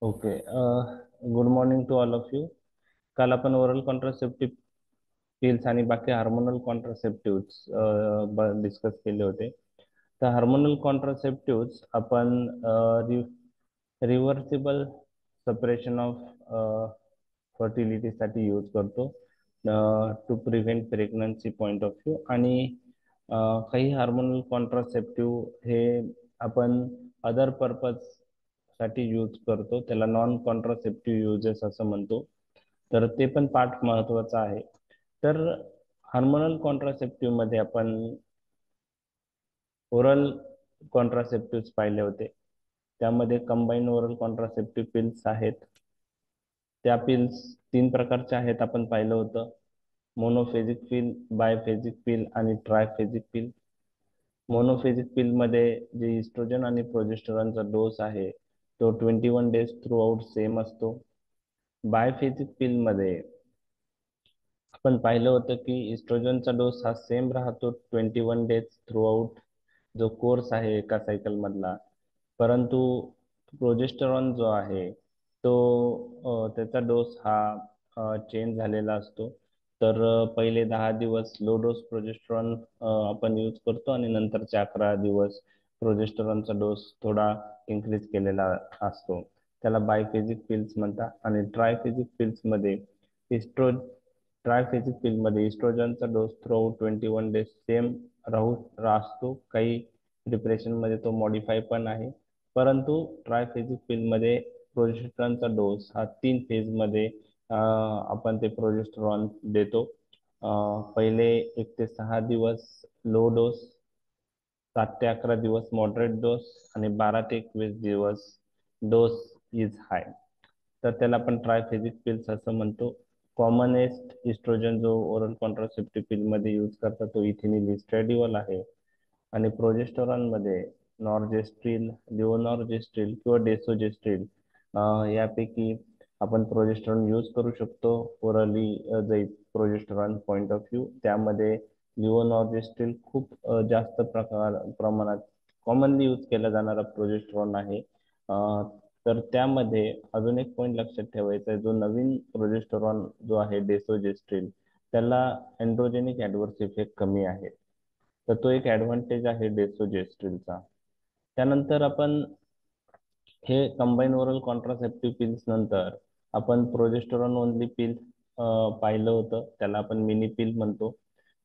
Okay. Good morning to all of you. काल आपण oral contraceptive pills आणि बाकी हार्मोनल कॉन्ट्रासेप्टिव्ह डिस्कस केले होते. तर हार्मोनल कॉन्ट्रासेप्टिव्ह आपण रिव्हर्सिबल सपरेशन ऑफ फर्टिलिटीसाठी यूज करतो to prevent pregnancy point of view. आणि काही हार्मोनल कॉन्ट्रासेप्टिव्ह हे आपण अदर पर्पज साठी यूज करतो, त्याला नॉन कॉन्ट्रासेप्टिव्ह युजेस असं म्हणतो. तर ते पण पार्ट महत्वाचा आहे. तर हार्मोनल कॉन्ट्रासेप्टिव्ह मध्ये आपण ओरल कॉन्ट्रासेप्टिव्ह पाहिले होते. त्यामध्ये कंबाईन ओरल कॉन्ट्रासेप्टिव्ह पिल्स आहेत. त्या पिल्स तीन प्रकारच्या आहेत आपण पाहिलं होतं: मोनोफेजिक पिल, बायफेजिक पिल आणि ट्रायफेजिक पिल. मोनोफेजिक पिल मध्ये जे इस्ट्रोजन आणि प्रोजेस्टेरॉनचा डोस आहे तो 21 डेज थ्रू आउट सेम असतो. बायफेजिक पिल मध्ये आपण पाहिलं होतं की इस्ट्रोजनचा डोस हा सेम राहतो 21 डेज थ्रू आउट जो कोर्स आहे एका सायकल मधला. परंतु प्रोजेस्टेरॉन जो आहे तो त्याचा डोस हा चेंज झालेला असतो. तर पहिले 10 दिवस लो डोस प्रोजेस्टेरॉन आपण यूज करतो आणि नंतरचे 11 दिवस प्रोजेस्टेरॉनचा डोस थोडा इन्क्रीज केलेला असतो. त्याला बायफेजिक पिल्स म्हणतात. आणि ट्रायफेजिक पिल्स मध्ये इस्ट्रो ट्रायफेजिक पिल मध्ये इस्ट्रोजनचा dose throughout 21 days same असतो. काही डिप्रेशन मध्ये तो मॉडीफाय पण आहे. परंतु ट्रायफेजिक पिल मध्ये प्रोजेस्टेरॉनचा डोस हा 3 फेज मध्ये आपण ते प्रोजेस्टेरॉन देतो. पहिले 1 ते 6 दिवस लो डोस, 7 ते 11 दिवस मॉडरेट डोस आणि 12 ते 21 दिवस डोस इज हाय. तर त्याला आपण ट्रायफेजिक पिल्स असं म्हणतो. कॉमनेस्ट इस्ट्रोजन जो ओरल कॉन्ट्रासेप्टिव्ह पिल मध्ये यूज करतात तो इथिनिल इस्ट्रॅडियोल आहे. आणि प्रोजेस्टेरॉन मध्ये नॉर्जेस्ट्रिल, लिओनॉर्जेस्ट्रिल किंवा डेसोजेस्ट्रिल यापैकी आपण प्रोजेस्टेरॉन यूज करू शकतो ओरली. जे प्रोजेस्टेरॉन पॉइंट ऑफ व्ह्यू त्यामध्ये लिओनॉर्जेस्ट्रिल खूप जास्त प्रमाणात कॉमनली यूज केला जाणारा प्रोजेस्टेरॉन आहे. तर त्यामध्ये अजून एक पॉईंट लक्षात ठेवायचा आहे: जो नवीन प्रोजेस्टेरॉन जो आहे डेसोजेस्ट्रिल त्याला एंड्रोजेनिक ऍडव्हर्स इफेक्ट कमी आहे. तर तो एक ऍडव्हान्टेज आहे डेसोजेस्ट्रिलचा. त्यानंतर आपण हे कंबाईन ओरल कॉन्ट्रासेप्टिव्ह पिल्स नंतर आपण प्रोजेस्टेरॉन ओनली पिल पाहिलं होतं, त्याला आपण मिनी पिल म्हणतो.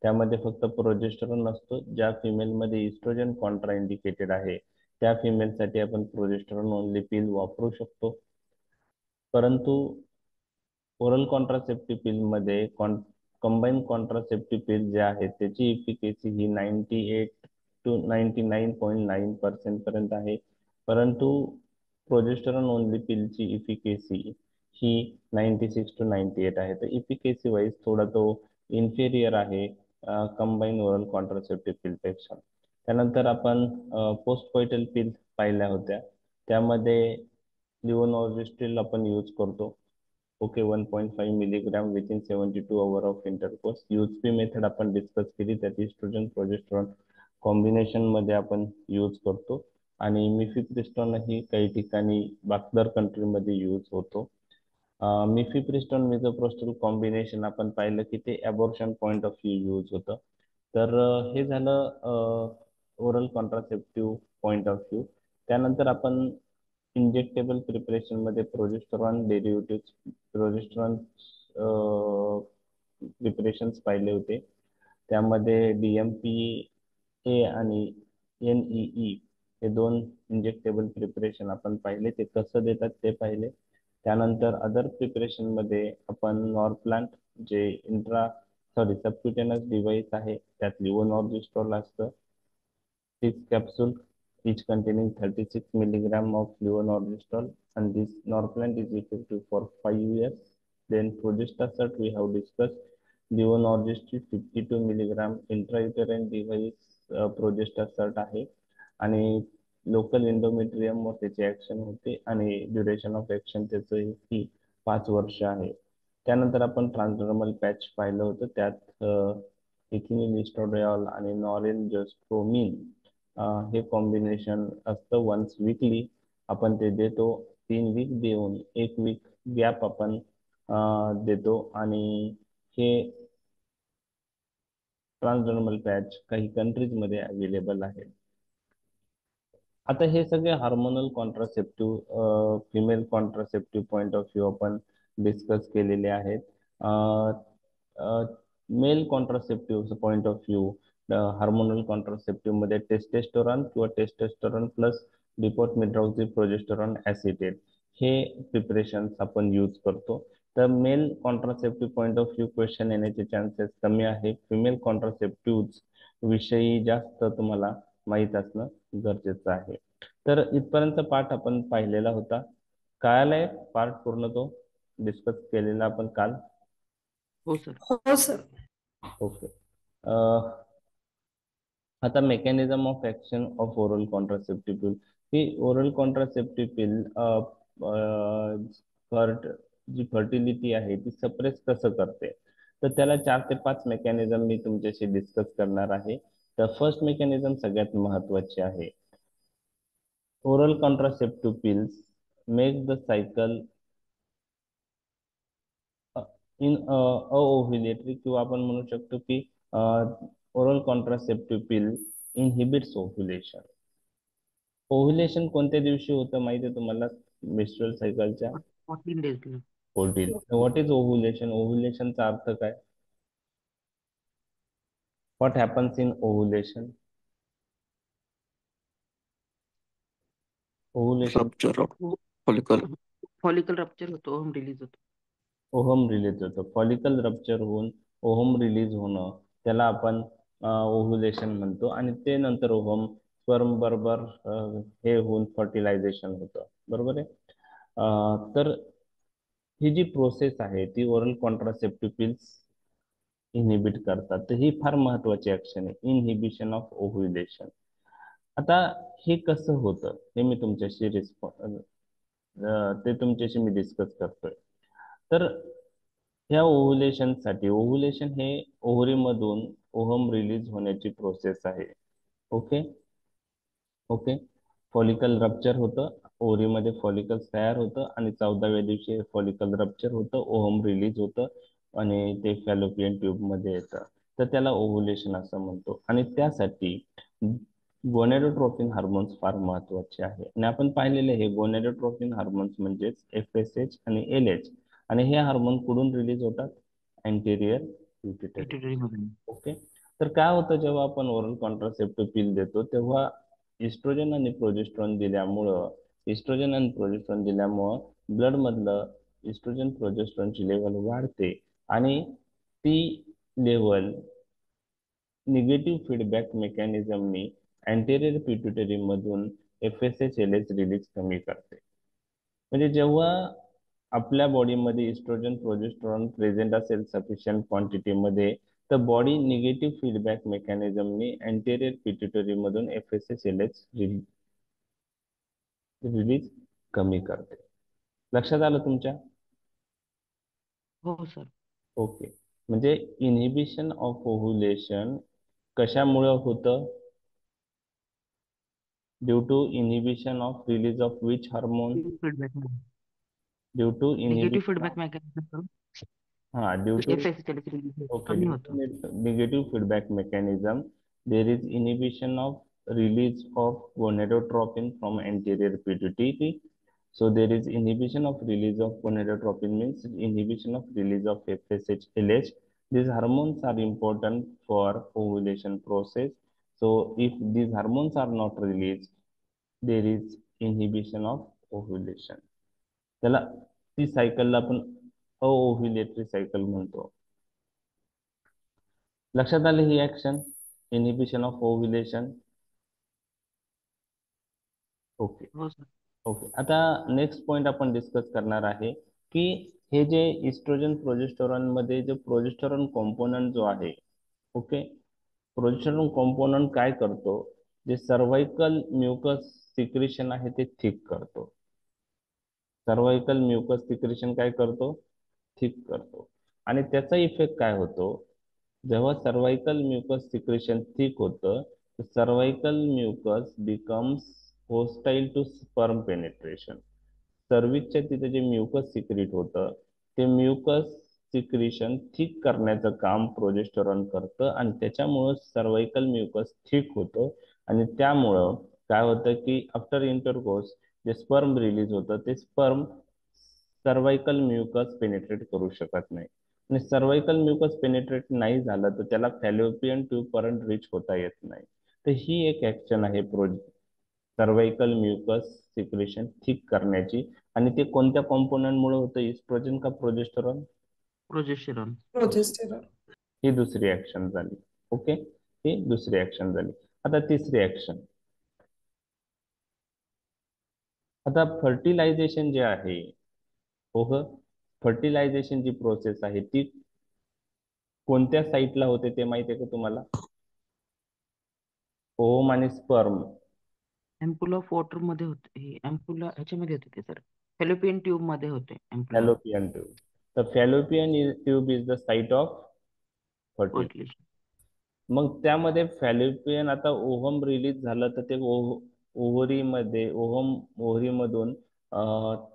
त्यामध्ये फक्त प्रोजेस्टेरॉन नसतो. ज्या फिमेलमध्ये इस्ट्रोजन कॉन्ट्रा इंडिकेटेड आहे त्या फिमेलसाठी आपण प्रोजेस्टेरॉन ओनली पिल वापरू शकतो. परंतु ओरल कॉन्ट्रासेप्टिव्ह पिल मध्ये कंबाईन कॉन्ट्रासेप्टिव्ह पिल जे आहे त्याची इफिकेसी ही 98 to 99.9% पर्यंत आहे. परंतु प्रोजेस्टेरॉन ओनली पिलची इफिकेसी ही 96 to 98 आहे. तर इफिकेसी वाईज थोडा तो इन्फेरियर आहे कंबाईन ओरल कॉन्ट्रासेप्टिव्ह पिल पेक्षा. त्यानंतर आपण पोस्टकॉइटल पिल पाहिल्या होत्या. त्यामध्ये लिओनॉर्जेस्ट्रिल आपण यूज करतो. Okay, 1.5 milligram within 72 hour of intercourse. Yuzpe method आपण डिस्कस केली, त्यात इस्ट्रोजन प्रोजेस्टेरॉन कॉम्बिनेशन मध्ये आपण यूज करतो. आणि मिफिप्रिस्टोन ही काही ठिकाणी बाकी कंट्रीमध्ये यूज होतो. मिफिप्रिस्टोन मिझोप्रोस्टल कॉम्बिनेशन आपण पाहिलं की ते abortion point of view use होतं. तर हे झालं oral contraceptive point of view. त्यानंतर आपण इंजेक्टेबल प्रिपरेशन मध्ये प्रोजेस्टेरॉन डेरिव्हेटिव्ह, प्रोजेस्टेरॉन प्रिपरेशन्स पाहिले होते. त्यामध्ये डीएमपी ए आणि एनईई हे दोन इंजेक्टेबल प्रिपरेशन आपण पाहिले, ते कसं देतात ते पाहिले. त्यानंतर अदर प्रिपरेशन मध्ये आपण नॉरप्लांट जे सबक्युटेनस डिव्हाइस आहे त्यात लिव्होनॉर्जिस्ट्रॉल असतं, 6 capsules, each containing 36 milligram of levonorgestrel, and this Norplant is effective for 5 years. Then Progestasert we have discussed, levonorgestrel 52 milligram intrauterine device Progestasert आहे. आणि लोकल एंडोमेट्रियमवर त्याची ऍक्शन होते आणि ड्युरेशन ऑफ ऍक्शन त्याचं ही 5 वर्ष आहे. त्यानंतर आपण ट्रान्सडर्मल पॅच पाहिलं होतं, त्यात इथिनिल इस्ट्रोडिऑल आणि नॉरेलजोस्ट्रोमिन हे कॉम्बिनेशन असतं. वन्स वीकली आपण ते देतो. 3 वीक देऊन 1 वीक गॅप आपण देतो आणि हे ट्रान्सडर्मल पॅच काही कंट्रीज मध्ये अवेलेबल आहे. आता हे सगळे hormonal contraceptive female contraceptive point of view आपण डिस्कस केलेले आहेत. Male contraceptive point of view, hormonal contraceptive मध्ये टेस्टेस्टोरॉन किंवा testosterone plus depot medroxyprogesterone acetate हे प्रिपरेशन आपण यूज करतो. तर male contraceptive point of view question येण्याचे चान्सेस कमी आहे. फिमेल कॉन्ट्रासेप्टिव्ह विषयी जास्त तुम्हाला माहीत असणं गरजेचं आहे. तर इथपर्यंत पाठ आपण पाहिलेला होता. कळालाय पार्ट पूर्ण तो डिस्कस केलेला आपण काल? हो सर. हो सर. ओके. आता mechanism of action of oral contraceptive pill. ही ओरल कॉन्ट्रासेप्टिव्ह पिल जी फर्टिलिटी आहे ती सप्रेस कसं करते, तर त्याला 4 ते 5 मेकॅनिझम मी तुमच्याशी डिस्कस करणार आहे. तर फर्स्ट मेकॅनिझम सगळ्यात महत्वाची आहे. Oral contraceptive pills make the cycle anovulatory, किंवा आपण म्हणू शकतो की oral contraceptive pill inhibits ovulation. Ovulation कोणत्या दिवशी होतं माहिती आहे तुम्हाला मेन्स्ट्रुअल सायकलच्या? 14 days. 14. What is ovulation? ओव्ह्युलेशनचा अर्थ काय? What happens in ovulation? Ovulation rupture of follicle. Follicle rupture होतो, ओव्हम रिलीज होतो. ओहम रिलीज होतं. फॉलिकल रप्चर होऊन ओहम रिलीज होणं त्याला आपण ओव्ह्युलेशन म्हणतो. आणि ते नंतर ओहम स्पर्म बरोबर हे होऊन फर्टिलायझेशन होतं. बरोबर आहे. तर ही जी प्रोसेस आहे ती ओरल कॉन्ट्रासेप्टिव्ह पिल्स इनहिबिट करतात. तर ही फार महत्वाची ऍक्शन आहे, इनहिबिशन ऑफ ओव्ह्युलेशन. आता हे कसं होतं हे मी तुमच्याशी मी डिस्कस करतोय. तर ह्या ओव्ह्युलेशनसाठी, ओव्ह्युलेशन हे ओव्हरीमधून ओहम रिलीज होण्याची प्रोसेस आहे. Okay okay. फॉलिकल रप्चर होतं, ओव्हरीमध्ये फॉलिकल्स तयार होतं आणि 14व्या दिवशी फॉलिकल रप्चर होतं, ओहम रिलीज होतं आणि ते फॅलोपियन ट्यूब मध्ये येतं. तर त्याला ओव्ह्युलेशन असं म्हणतो. आणि त्यासाठी गोनॅडोट्रोपिन हार्मोन्स फार महत्वाचे आहे. आणि आपण पाहिलेले हे गोनॅडोट्रोपिन हार्मोन्स म्हणजेच FSH आणि LH. आणि हे हार्मोन कुठून रिलीज होतात? Anterior pituitary. पिट्युटरी मधून. ओके. तर काय होतं जेव्हा आपण ओरल कॉन्ट्रासेप्टिव्ह पिल देतो तेव्हा इस्ट्रोजन आणि प्रोजेस्ट्रॉन दिल्यामुळं ब्लड मधलं इस्ट्रोजन प्रोजेस्ट्रॉनची लेवल वाढते आणि ती लेवल निगेटिव्ह फीडबॅक मेकॅनिझमनी अँटेरियर पिट्युटरी मधून FSH LH रिलीज कमी करते. म्हणजे जेव्हा आपल्या बॉडीमध्ये इस्ट्रोजन प्रोजेस्टेरॉन प्रेझेंट असेल सफिशियंट क्वांटिटीमध्ये, तर बॉडी निगेटिव्ह फीडबॅक मेकॅनिझमनी अँटेरियर पिट्युटरी मधून FSH LH रिलीज कमी करते. लक्षात आलं तुमच्या? हो सर. ओके. म्हणजे इनहिबिशन ऑफ ओव्ह्युलेशन कशामुळे होतं? Due to inhibition of release of which hormone? Feedback, due to negative inhibition. Feedback mechanism हाँ, ड्यू टू okay, कमी due होतं. to negative feedback mechanism, there is inhibition of release of gonadotropin from anterior pituitary. So there is inhibition of release of gonadotropin means inhibition of release of FSH LH. These hormones are important for ovulation process. So if these hormones are not released, there is inhibition of ovulation. त्याला ती सायकलला आपण अओव्ह्युलेटरी cycle म्हणतो. लक्षात आले ही action, inhibition of ovulation? Okay हो sir. Okay. आता नेक्स्ट पॉइंट आपण डिस्कस करणार आहे की हे जे इस्ट्रोजन प्रोजेस्टेरॉन मध्ये जे प्रोजेस्टेरॉन कॉम्पोनंट जो आहे, ओके, प्रोजेस्टेरॉन कॉम्पोनंट काय करतो? जे सर्व्हायकल म्युकस सिक्रेशन आहे ते थिक करतो. सर्व्हायकल म्युकस सिक्रेशन काय करतो? थिक करतो. आणि त्याचा इफेक्ट काय होतो? जेव्हा सर्व्हायकल म्युकस सिक्रेशन थिक होतं, cervical mucus becomes hostile to sperm penetration. सर्व्हिसच्या तिथे जे म्युकस सिक्रिट होतं ते म्युकस सिक्रिशन थिक करण्याचं काम प्रोजेस्टेरॉन करतं आणि त्याच्यामुळं सर्वाइकल म्युकस थिक होतं आणि त्यामुळं काय होतं की आफ्टर इंटरकोर्स जे स्पर्म रिलीज होतं ते स्पर्म सर्वाइकल म्युकस पेनिट्रेट करू शकत नाही आणि सर्वाइकल म्युकस पेनिट्रेट नाही झालं तर त्याला फॅलोपियन ट्यूब पर्यंत रिच होता येत नाही. तर ही एक ऍक्शन आहे सर्वाइकल म्युकस सिक्रेशन थिक करण्याची आणि ते कोणत्या कॉम्पोनंट मुळे होतं इस्ट्रोजन का प्रोजेस्टेरॉन? प्रोजेस्टेरॉन. प्रोजेस्टेरॉन. ही दुसरी ऍक्शन झाली. ओके, ही दुसरी ऍक्शन झाली. आता तिसरी ऍक्शन, आता फर्टिलायझेशन जे आहे, हो ग, फर्टिलायझेशन जी प्रोसेस आहे ती कोणत्या साईटला होते ते माहिती आहे का तुम्हाला? ओव्हम आणि स्पर्म. अँप्युल ऑफ वॉटर मध्ये होते हे, अँप्युला ह्याच्यामध्ये होते ते सर, फॅलोपियन ट्यूब मध्ये होते अँप्युला. Fallopian tube. तर fallopian tube is the site of fertilisation. मग त्यामध्ये फॅलोपियन, आता ओव्हम रिलीज झालं तर ते ओव्हरीमध्ये ओव्हरीमधून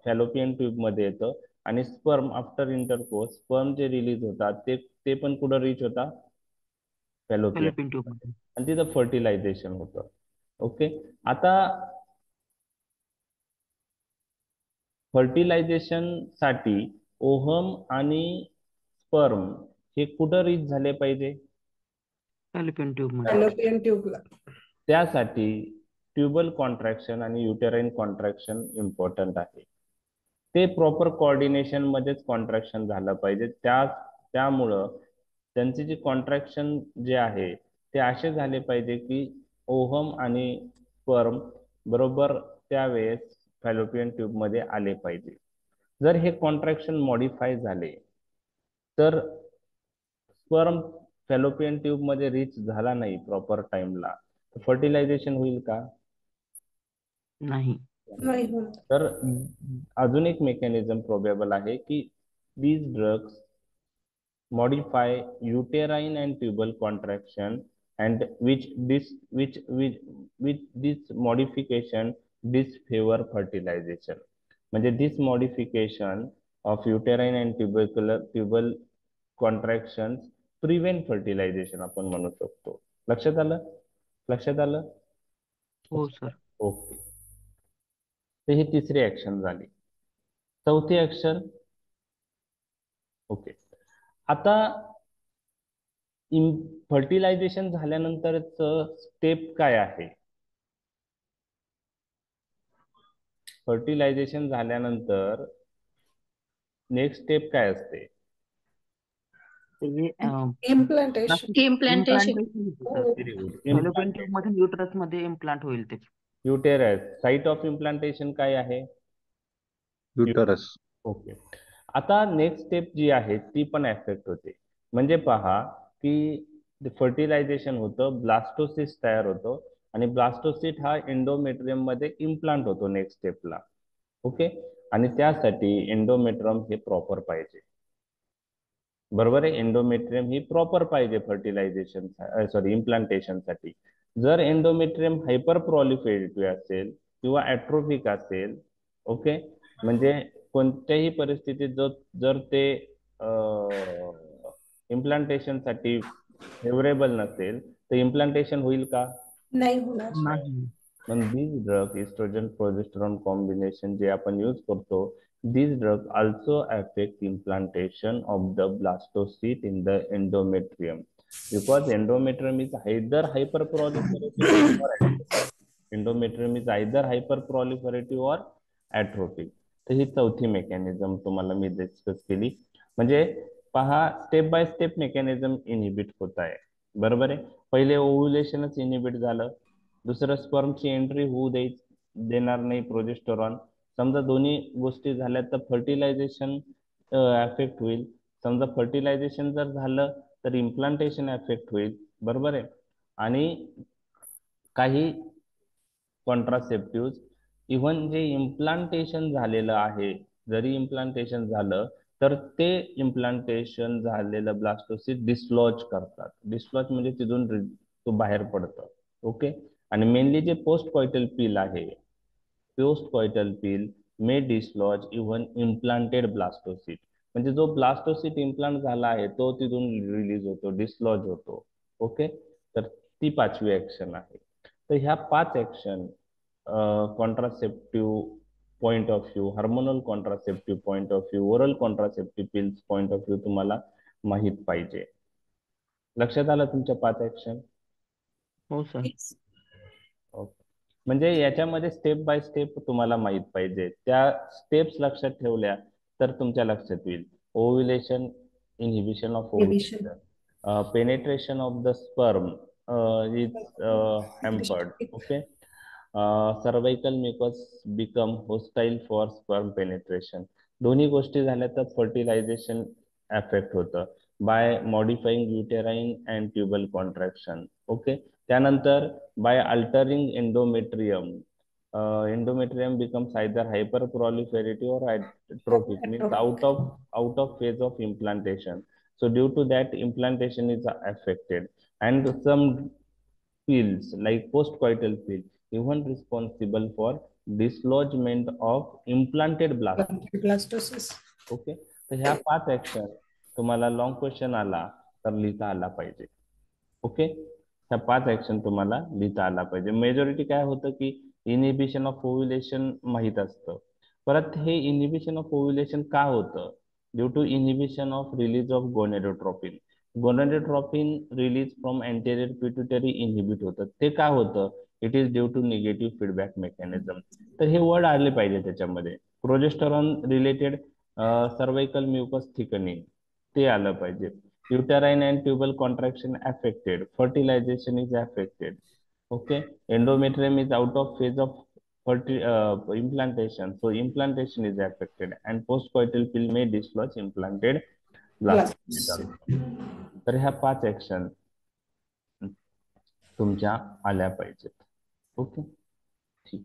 फॅलोपियन ट्यूब मध्ये येतं आणि स्पर्म आफ्टर इंटरकोर्स स्पर्म जे रिलीज होतात ते ते पण कुठं रिच होता? फॅलोपियन. फॅलोपियन ट्यूब मध्ये. आणि तिथं फर्टिलायझेशन होतं. ओके, आता फर्टिलायझेशन साठी ओव्हम आणि स्पर्म हे कुठं रिच झाले पाहिजे? फॅलोपियन ट्यूब मध्ये. फॅलोपियन ट्यूबला. त्यासाठी ट्युबल कॉन्ट्रॅक्शन आणि युटेराइन कॉन्ट्रॅक्शन इम्पॉर्टंट आहे. ते प्रॉपर कोऑर्डिनेशन मध्येच कॉन्ट्रॅक्शन झालं पाहिजे. त्यामुळं त्यांचे जे कॉन्ट्रॅक्शन जे आहे ते असे झाले पाहिजे की ओव्हम आणि स्पर्म बरोबर त्यावेळेस फॅलोपियन ट्यूब मध्ये आले पाहिजे. जर हे कॉन्ट्रॅक्शन मॉडिफाय झाले तर स्पर्म फॅलोपियन ट्यूब मध्ये रिच झाला नाही प्रॉपर टाइमला, फर्टिलायझेशन होईल का? नाही. नाही होणार. तर अजून एक मेकॅनिझम प्रोबेबल आहे की these drugs modify uterine and tubal contraction and which this modification disfavor fertilization. म्हणजे this modification of uterine and tubal contractions prevent fertilization आपण म्हणू शकतो. लक्षात आलं? लक्षात आलं? हो सर. ओके, तर ही तिसरी ऍक्शन झाली. चौथी ऍक्शन, ओके, आता फर्टिलायझेशन झाल्यानंतरच स्टेप काय आहे? फर्टिलायझेशन झाल्यानंतर नेक्स्ट स्टेप काय असते? इम्प्लांटेशन. इम्प्लांटेशन. फॅलोपियन ट्यूब मध्ये युटरस मध्ये इम्प्लांट होईल ते. युटेरस, साइट ऑफ इम्प्लांटेशन काय आहे? युटरस. ओके, आता नेक्स्ट स्टेप जी आहे ती पण ऍफेक्ट होते. म्हणजे पहा की फर्टिलायझेशन होतं, ब्लास्टोसिस्ट तयार होतो आणि ब्लास्टोसिस्ट हा एंडोमेट्रियम मध्ये इम्प्लांट होतो नेक्स्ट स्टेपला. ओके, आणि त्यासाठी एंडोमेट्रियम हे प्रॉपर पाहिजे. बरोबर आहे, एंडोमेट्रियम ही प्रॉपर पाहिजे फर्टिलायझेशन इम्प्लांटेशन साठी. जर एंडोमेट्रियम हायपर प्रॉलिफेरेटिव्ह असेल किंवा ऍट्रोफिक असेल, ओके, म्हणजे कोणत्याही परिस्थितीत जर ते इम्प्लांटेशन साठी फेवरेबल नसेल तर इम्प्लांटेशन होईल का? नाही होणार. नाही. मग these drug estrogen progesterone combination जे आपण यूज करतो, these drugs also affect implantation of the blastocyst in the endometrium because endometrium is either hyperproliferative or atrophic. Endometrium is either hyperproliferative or atrophic. तर ही चौथी मेकॅनिझम तुम्हाला मी discuss केली. म्हणजे पहा, step by step mechanism inhibit होत आहे. बरोबर आहे, पहिले ओव्ह्युलेशनच इनहिबिट झालं, दुसरं स्पर्मची एंट्री होऊ देणार नाही प्रोजेस्टेरॉन. समजा दोन्ही गोष्टी झाल्या तर फर्टिलायझेशन अफेक्ट होईल. समजा फर्टिलायझेशन जर झालं तर इम्प्लांटेशन अफेक्ट होईल. बरोबर आहे, आणि काही कॉन्ट्रासेप्टिव्ह इव्हन जे इम्प्लांटेशन झालेलं आहे, जरी इम्प्लांटेशन झालं तर ते इम्प्लांटेशन झालेलं ब्लास्टोसिस्ट डिस्लॉज करतात. डिस्लॉज म्हणजे तिथून तो बाहेर पडतं. ओके, आणि मेनली जे पोस्ट कॉइटल पील आहे, पोस्ट कॉइटल पील मे डिसलॉज इव्हन इम्प्लांटेड ब्लास्टोसिट. म्हणजे जो ब्लास्टोसिट इम्प्लांट झाला आहे तो तिथून रिलीज होतो, डिसलॉज होतो. ओके, तर ती 5वी ऍक्शन आहे. तर ह्या 5 action contraceptive point of view, hormonal contraceptive point of view, oral contraceptive pills point of view तुम्हाला माहित पाहिजे. लक्षात आलं तुमच्या 5 ऍक्शन? हो सर. ओके, म्हणजे याच्यामध्ये स्टेप बाय स्टेप तुम्हाला माहित पाहिजे. त्या स्टेप्स लक्षात ठेवल्या तर तुमच्या लक्षात येईल. Ovulation, inhibition of Inhibition. Ovulation, penetration of the sperm is hampered. Okay, cervical mucus become hostile for sperm penetration. दोन्ही गोष्टी झाल्या तर फर्टिलायझेशन अफेक्ट होतं by modifying uterine and tubal contraction. Okay, त्यानंतर by altering endometrium, endometrium becomes either hyperproliferative or atrophic, means out of phase of implantation. So due to that, implantation is affected, and some pills like postcoital pill even responsible for dislodgement of implanted blast. Blastocyst. Okay, तर ह्या 5 action तुम्हाला long question आला तर लिहिता आला पाहिजे. Okay, ह्या 5 action तुम्हाला लिहिता आला पाहिजे. मेजॉरिटी काय होतं की इनिबिशन ऑफ ओव्युलेशन माहित असतं. परत हे इनिबिशन ऑफ ओव्युलेशन का होतं? Due to inhibition of release of gonadotropin. Gonadotropin release from anterior pituitary inhibit होतं. ते का होतं? It is due to negative feedback mechanism. तर हे वर्ड आले पाहिजे त्याच्यामध्ये. Progesterone related cervical mucus thickening ते आलं पाहिजे. Uterine and tubal contraction affected. Fertilization is affected. Okay. Endometrium is out of phase of implantation. So implantation is affected. And postcoital pill may dislodge implanted blastocyst. तर ह्या 5 action तुमच्या आल्या पाहिजेत. Okay, ठीक.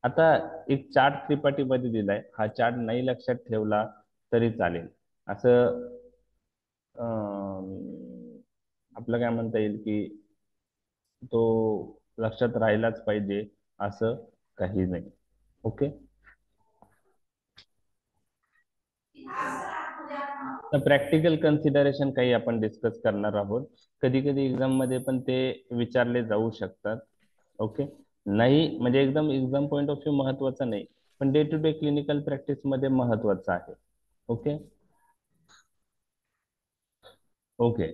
आता एक चार्ट त्रिपाठीमध्ये दिलाय. हा चार्ट नाही लक्षात ठेवला तरी चालेल. असं आपलं काय म्हणता येईल की तो लक्षात राहिलाच पाहिजे असं काही नाही. ओके, तर प्रॅक्टिकल कन्सिडरेशन काही आपण डिस्कस करणार आहोत. कधी कधी एक्झाम मध्ये पण ते विचारले जाऊ शकतात. ओके, नाही म्हणजे एकदम एक्झाम पॉइंट ऑफ व्ह्यू महत्वाचा नाही, पण day to day clinical practice मध्ये महत्वाचं आहे. Okay, okay.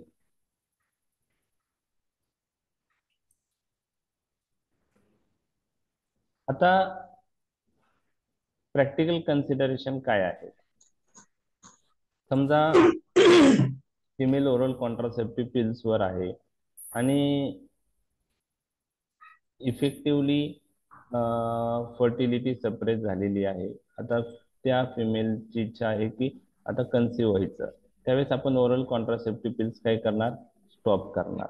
आता प्रॅक्टिकल कन्सिडरेशन काय आहे? समजा फिमेल ओरल कॉन्ट्रासेप्टिव्ह पिल्स वर आहे आणि इफेक्टिव्हली फर्टिलिटी सप्रेस झालेली आहे. आता त्या फिमेलची इच्छा आहे की आता कन्सिव्ह व्हायचं. त्यावेळेस आपण ओरल कॉन्ट्रासेप्टिव्ह पिल्स काय करणार? स्टॉप करणार.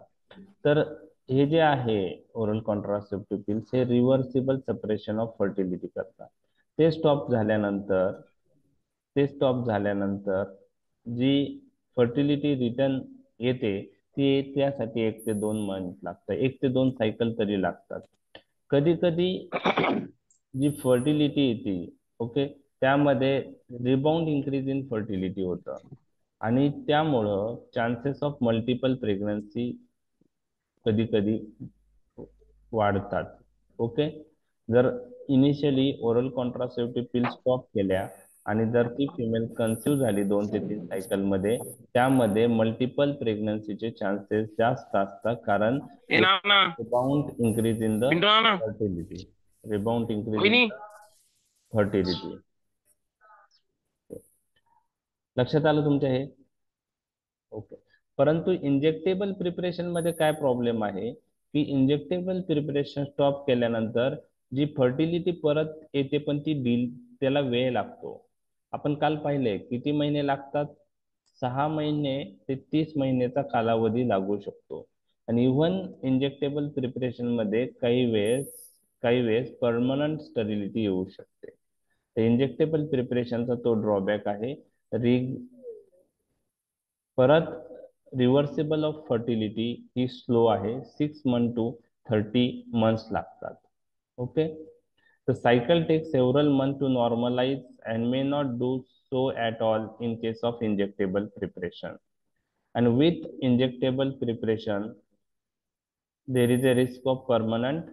तर हे जे आहे ओरल कॉन्ट्रासेप्टिव्ह पिल्स हे रिव्हर्सिबल सपरेशन ऑफ फर्टिलिटी करतात. ते स्टॉप झाल्यानंतर जी फर्टिलिटी रिटर्न येते ती त्यासाठी 1 ते 2 मंथ लागतात. 1 ते 2 सायकल तरी लागतात. कधी कधी जी फर्टिलिटी येते, ओके, त्यामध्ये रिबाउंड इंक्रीज इन फर्टिलिटी होतं आणि त्यामुळं चान्सेस ऑफ मल्टिपल प्रेग्नन्सी कधी कधी वाढतात. ओके, जर इनिशियली ओरल कॉन्ट्रासेप्टिव्ह पिल स्टॉप केल्या आणि जर ती फिमेल कन्सिव्ह झाली 2 ते 3 सायकल मध्ये, त्यामध्ये मल्टिपल प्रेग्नन्सीचे चान्सेस जास्त असतात. कारण rebound increase in the fertility. Rebound increase in the fertility. लक्षात आलं तुमच्या हे? ओके, परंतु इंजेक्टेबल प्रिपरेशन मध्ये काय प्रॉब्लेम आहे की इंजेक्टेबल प्रिपरेशन स्टॉप केल्यानंतर जी फर्टिलिटी परत येते पण त्याला वेळ लागतो. आपण काल पाहिले किती महिने लागतात? 6 महिने ते 30 महिन्याचा कालावधी लागू शकतो. आणि इव्हन इंजेक्टेबल प्रिपरेशन मध्ये काही वेळेस परमनंट स्टरिलिटी येऊ शकते. इंजेक्टेबल प्रिपरेशनचा तो ड्रॉबॅक आहे. परत reversible of fertility he slow आहे. 6 मंथ टू 30 मंथ्स लागतात. Okay, The cycle takes several months to normalize and may not do so at all in case of injectable preparation. And with injectable preparation, there is a risk of permanent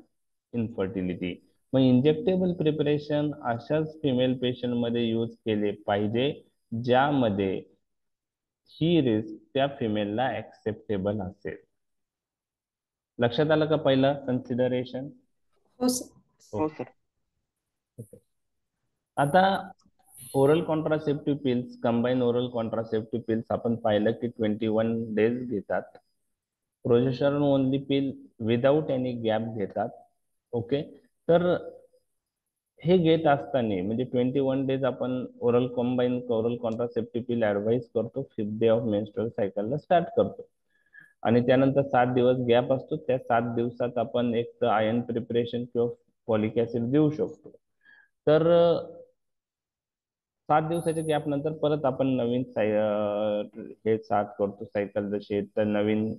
infertility. मग injectable preparation अशाच female patient मध्ये use केले पाहिजे ज्यामध्ये ही risk त्या फिमेलला acceptable असेल. लक्षात आलं का पहिलं कन्सिडरेशन? हो सर. हो सर. आता oral contraceptive pills, combine oral contraceptive pills आपण पाहिलं की 21 डेज घेतात. प्रोजेस्टेरॉन ओनली पिल विदाउट एनी गॅप घेतात. ओके, तर हे घेत असताना म्हणजे 21 डेज आपण ओरल ओरल कॉन्ट्रासेप्टिव्ह पिल ऍडवाइस करतो. 5th डे ऑफ मेन्स्ट्रुअल सायकलला स्टार्ट करतो आणि त्यानंतर 7 दिवस गॅप असतो. त्या 7 दिवसात आपण एक तर आयर्न प्रिपरेशन किंवा फॉलिक ऍसिड देऊ शकतो. तर 7 दिवसाच्या गॅप नंतर परत आपण नवीन हे स्टार्ट करतो सायकल. जशी तर नवीन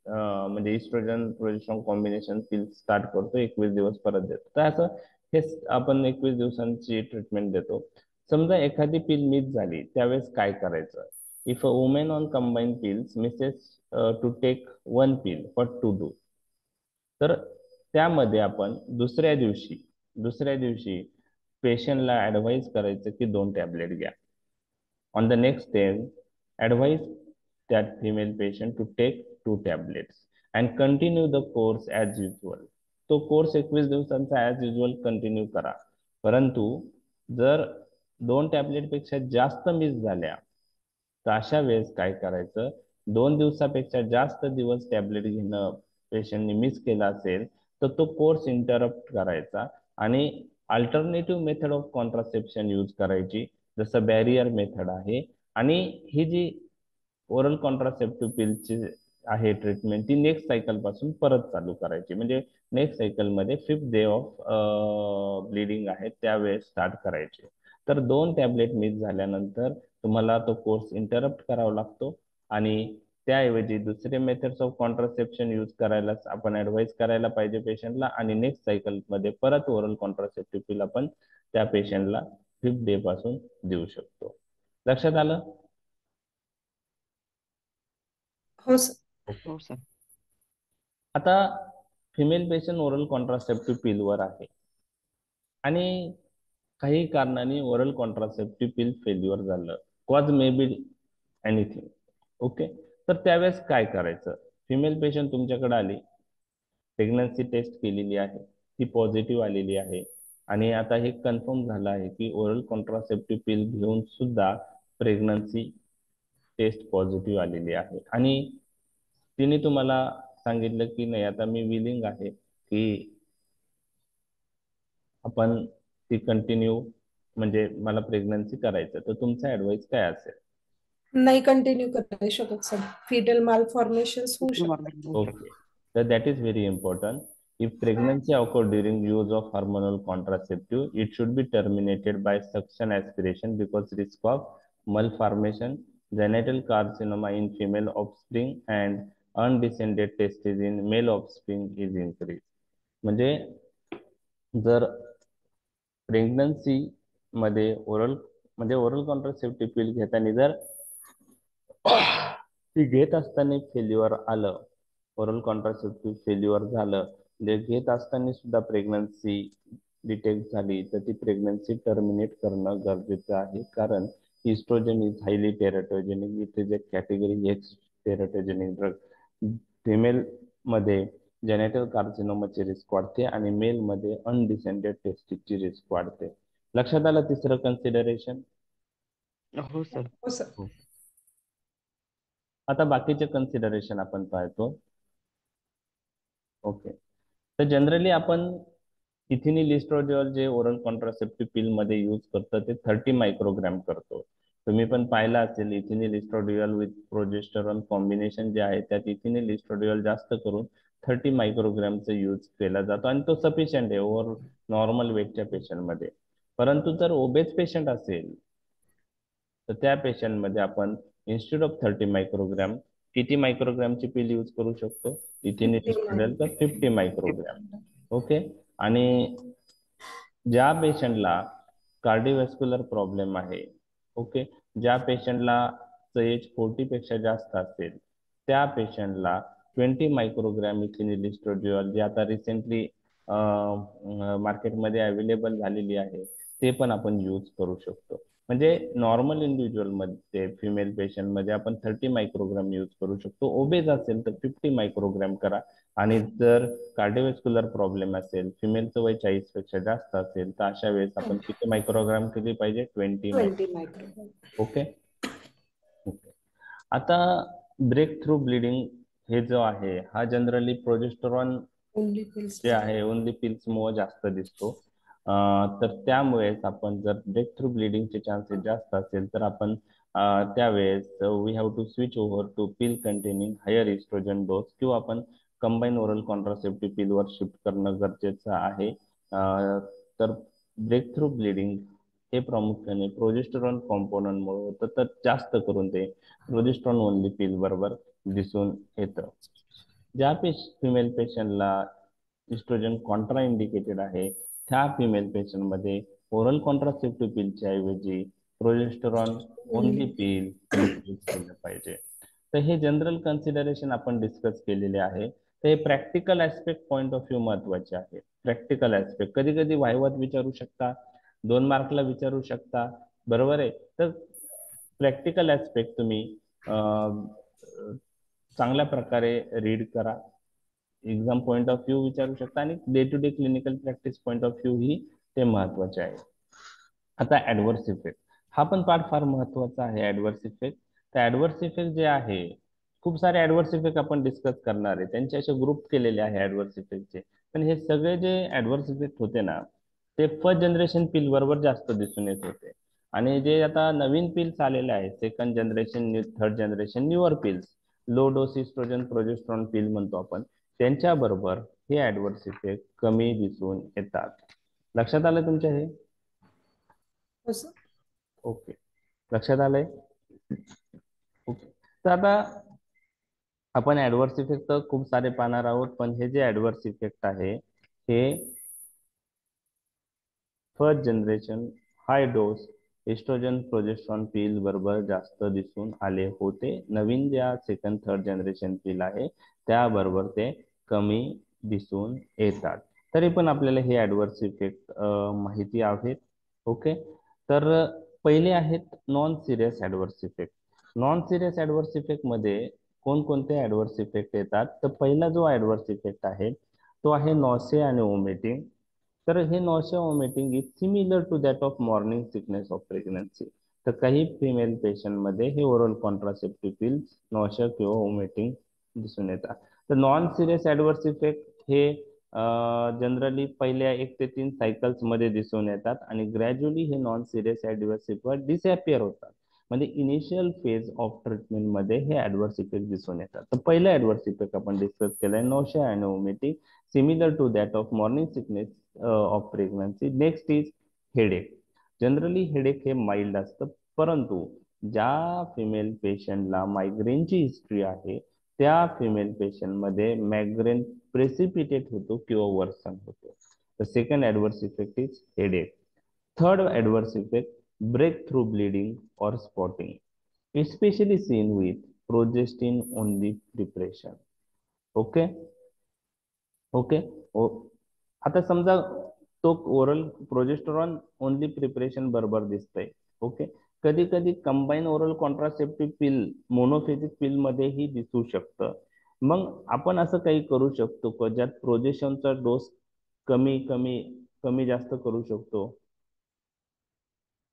म्हणजे इस्ट्रोजन प्रोजेस्टेरॉन कॉम्बिनेशन पिल स्टार्ट करतो. 21 दिवस परत देतो. तर असं हे आपण 21 दिवसांची ट्रीटमेंट देतो. समजा एखादी पिल मिस झाली त्यावेळेस काय करायचं? If a women on combine pills misses to take 1 pill, what to do? तर त्यामध्ये आपण दुसऱ्या दिवशी पेशंटला ऍडवाइस करायचं की 2 टॅबलेट घ्या. On the next day advise that female patient to take 2 tablets and continue the course as usual. तो कोर्स 21 दिवसांचा ॲज युजल कंटिन्यू करा. परंतु जर 2 टॅबलेट पेक्षा जास्त मिस झाल्या तर अशा वेळेस काय करायचं? 2 दिवसापेक्षा जास्त दिवस टॅबलेट घेणं पेशंटने मिस केला असेल तर तो कोर्स इंटरप्ट करायचा आणि alternative method of contraception use करायची, जसं बॅरियर मेथड आहे. आणि ही जी ओरल कॉन्ट्रासेप्टिव्ह पिलची आहे ट्रीटमेंट ती नेक्स्ट सायकल पासून परत चालू करायची. म्हणजे नेक्स्ट सायकल मध्ये 5th डे ऑफ ब्लिडिंग आहे त्यावेळेस स्टार्ट करायची. तर 2 टॅबलेट मिस झाल्यानंतर तुम्हाला तो कोर्स इंटरप्ट करावा लागतो आणि त्याऐवजी दुसरे मेथड्स ऑफ कॉन्ट्रासेप्शन यूज करायला आपण ऍडवाइस करायला पाहिजे पेशंटला. आणि नेक्स्ट सायकल मध्ये परत ओरल कॉन्ट्रासेप्टिव्ह पिल आपण त्या पेशंटला 5th डे पासून देऊ शकतो. लक्षात आलं? हो सर. हो सर. आता फिमेल पेशंट ओरल कॉन्ट्रासेप्टिव्ह पिलवर आहे आणि काही कारणाने ओरल कॉन्ट्रासेप्टिव्ह पिल फेल्युअर झालं. Cause may be anything. Okay, तर त्यावेळेस काय करायचं? फिमेल पेशंट तुमच्याकडे आली, प्रेग्नन्सी टेस्ट केलेली आहे, ती पॉझिटिव्ह आलेली आहे आणि आता हे कन्फर्म झालं आहे की ओरल कॉन्ट्रासेप्टिव्ह पिल घेऊन सुद्धा प्रेग्नन्सी टेस्ट पॉझिटिव्ह आलेली आहे आणि तिने तुम्हाला सांगितलं की नाही आता मी विलिंग आहे की आपण ती कंटिन्यू म्हणजे मला प्रेग्नन्सी करायचं, तर तुमचा ऍडवाइस काय असेल? नाही कंटिन्यू करू शकत सर. फिटल मालफॉर्मेशन्स होऊ शकतात. Okay, so that is very important. If pregnancy occur during use of hormonal contraceptive, it should be terminated by suction aspiration because risk of malformation, genital carcinoma in female offspring and undescended testes in male offspring is increased. म्हणजे जर pregnancy मध्ये oral contraceptive पिल घेताना जर ती घेत असताना failure आलं, oral contraceptive failure झालं, म्हणजे घेत असताना सुद्धा प्रेग्नन्सी डिटेक्ट झाली तर ती प्रेग्नन्सी टर्मिनेट करणं गरजेचं आहे. कारण estrogen is highly teratogenic. It is a category X teratogenic drug. Female मध्ये जेनेटल कार्सिनोमाची रिस्क वाढते आणि मेल मध्ये अनडिसेंडेड टेस्टिसची रिस्क वाढते. लक्षात आलं तिसरं कन्सिडरेशन? हो सर. हो सर. आता बाकीचे कन्सिडरेशन आपण पाहतो. ओके, तर जनरली आपण इथिनिल इस्ट्रोडियोल जे ओरल कॉन्ट्रासेप्टिव्ह पिल मध्ये यूज करतो ते 30 मायक्रोग्रॅम करतो. तुम्ही पण पाहिलं असेल इथिनिल इस्ट्रोडियोल विथ प्रोजेस्टेरॉन कॉम्बिनेशन जे आहे त्यात इथिनिल इस्ट्रोडियोल जास्त करून 30 मायक्रोग्रॅमचा यूज केला जातो आणि तो सफिशियंट आहे ओव्हर नॉर्मल वेटच्या पेशंटमध्ये. परंतु जर ओबेस पेशंट असेल तर त्या पेशंटमध्ये आपण इन्स्टेड ऑफ 30 मायक्रोग्रॅम किती मायक्रोग्रॅमची पिल यूज करू शकतो? इथिनिल इस्ट्रोडियोल तर 50 मायक्रोग्रॅम. ओके, आणि ज्या पेशंटला कार्डिओव्हॅस्क्युलर प्रॉब्लेम आहे, ओके, ज्या पेशंटला एज 40 पेक्षा जास्त असेल, त्या पेशंटला 20 मायक्रोग्रॅम इथिनिल इस्ट्रोजिऑल, जे आता रिसेंटली मार्केटमध्ये अवेलेबल झालेली आहे, ते पण आपण यूज करू शकतो. म्हणजे नॉर्मल इंडिव्हिज्युअल मध्ये, फिमेल पेशंट मध्ये आपण 30 मायक्रोग्राम यूज करू शकतो. ओबेज असेल तर 50 मायक्रोग्राम करा. आणि जर कार्डिओव्हॅस्क्युलर प्रॉब्लेम असेल, फिमेलचं वय 40 पेक्षा जास्त असेल, तर अशा वेळेस आपण किती मायक्रोग्राम केली पाहिजे? 20 20 मायक्रोग्राम. ओके. ओके. आता ब्रेक थ्रू ब्लिडिंग हे जो आहे, हा जनरली प्रोजेस्टेरॉन ओनली पिल्स. जे आहे ओनली पिल्समुळे जास्त दिसतो. तर त्यामुळेच आपण जर ब्रेक थ्रू ब्लिडिंगचे चान्सेस जास्त असेल, तर आपण त्यावेळेस we have to switch over to pill containing higher estrogen dose, किंवा आपण कंबाईन ओरल कॉन्ट्रासेप्टिव्ह पिलवर शिफ्ट करणं गरजेचं आहे. तर ब्रेक थ्रू ब्लिडिंग हे प्रामुख्याने प्रोजेस्टेरॉन कॉम्पोनंटमुळे होतं, तर जास्त करून ते प्रोजेस्टेरॉन ओनली पिल बरोबर दिसून येतं. ज्या फिमेल पेशंटला इस्ट्रोजन कॉन्ट्रा इंडिकेटेड आहे, त्या फिमेल पेशंट मध्ये ओरल कॉन्ट्रासेप्टिव्ह पिलच्या ऐवजी प्रोजेस्टेरॉन ओनली पिल यूज केलं पाहिजे. तर हे जनरल कन्सिडरेशन आपण डिस्कस केलेले आहे. तर हे practical aspect point of view महत्वाचे आहे. प्रॅक्टिकल ऍस्पेक्ट कधी कधी वायवात विचारू शकता, 2 मार्कला विचारू शकता, बरोबर आहे. तर प्रॅक्टिकल ऍस्पेक्ट तुम्ही चांगल्या प्रकारे रीड करा. एक्झाम पॉइंट ऑफ व्ह्यू विचारू शकता, आणि day to day clinical practice point of view ही ते महत्वाचे आहे. आता ऍडव्हर्स इफेक्ट हा पण पार्ट फार महत्वाचा आहे. ऍडव्हर्स इफेक्ट, तर ऍडव्हर्स इफेक्ट जे आहे, खूप सारे ऍडव्हर्स इफेक्ट आपण डिस्कस करणार आहे. त्यांचे असे ग्रुप केलेले आहे ऍडव्हर्स इफेक्टचे. पण हे सगळे जे ऍडव्हर्स इफेक्ट होते ना, ते फर्स्ट जनरेशन पिल बरोबर जास्त दिसून येत होते. आणि जे आता नवीन पिल्स आलेले आहेत, second generation, third generation newer pills, low dose estrogen progesterone pill म्हणतो आपण, त्यांच्या बरोबर हे ऍडव्हर्स इफेक्ट कमी दिसून येतात. लक्षात आलं तुमच्या हे? असं. ओके, लक्षात आलंय? ओके. तर आता आपण ऍडव्हर्स इफेक्ट तर खूप सारे पाहणार आहोत, पण हे जे ऍडव्हर्स इफेक्ट आहे, हे फर्स्ट जनरेशन हाय डोस एस्ट्रोजन प्रोजेस्ट्रॉन पिल बरोबर जास्त दिसून आले होते. नवीन ज्या सेकंड थर्ड जनरेशन पिल आहे, त्याबरोबर ते कमी दिसून येतात. तरी पण आपल्याला हे ऍडव्हर्स इफेक्ट माहिती आहेत. ओके. तर पहिले आहेत non serious adverse effect. Non serious adverse effect मध्ये कोणकोणते ऍडव्हर्स इफेक्ट येतात? तर पहिला जो ऍडव्हर्स इफेक्ट आहे, तो आहे नॉसिया आणि वॉमिटिंग. तर हे nausea vomiting is similar to that of morning sickness of pregnancy. तर काही फिमेल पेशंट मध्ये हे ओरल कॉन्ट्रासेप्टिव्ह पिल्स नॉसिया किंवा वॉमिटिंग दिसून येतात. तर नॉन सिरियस ऍडव्हर्स इफेक्ट हे जनरली पहिल्या 1 ते 3 सायकल्स मध्ये दिसून येतात, आणि ग्रॅज्युअली हे non serious adverse effect disappear होतात. म्हणजे इनिशियल फेज ऑफ ट्रीटमेंट मध्ये हे ऍडव्हर्स इफेक्ट दिसून येतात. तर पहिला ऍडव्हर्स इफेक्ट आपण डिस्कस केलाय, नॉसिया आणि vomiting, similar to that of morning sickness of pregnancy. Next is headache. Generally headache हे माइल्ड असतं, परंतु ज्या फिमेल पेशंटला मायग्रेनची हिस्ट्री आहे, त्या फिमेल पेशंट मध्ये मायग्रेन प्रेसिपिटेट होतो किंवा वर्सन होतो. The second adverse effect is headache. Third adverse effect, breakthrough bleeding और spotting, especially seen with progestin only preparation. Okay. Okay. आता समजा तो ओरल प्रोजेस्टेरॉन ओनली प्रिपरेशन बरोबर दिसतंय. ओके. कधी कधी कंबाईन ओरल कॉन्ट्रासेप्टिव्ह पिल मोनोफेजिक पिल मध्येही दिसू शकतं. मग आपण असं काही करू शकतो का ज्यात प्रोजेस्टेरॉनचा डोस कमी कमी कमी जास्त करू शकतो?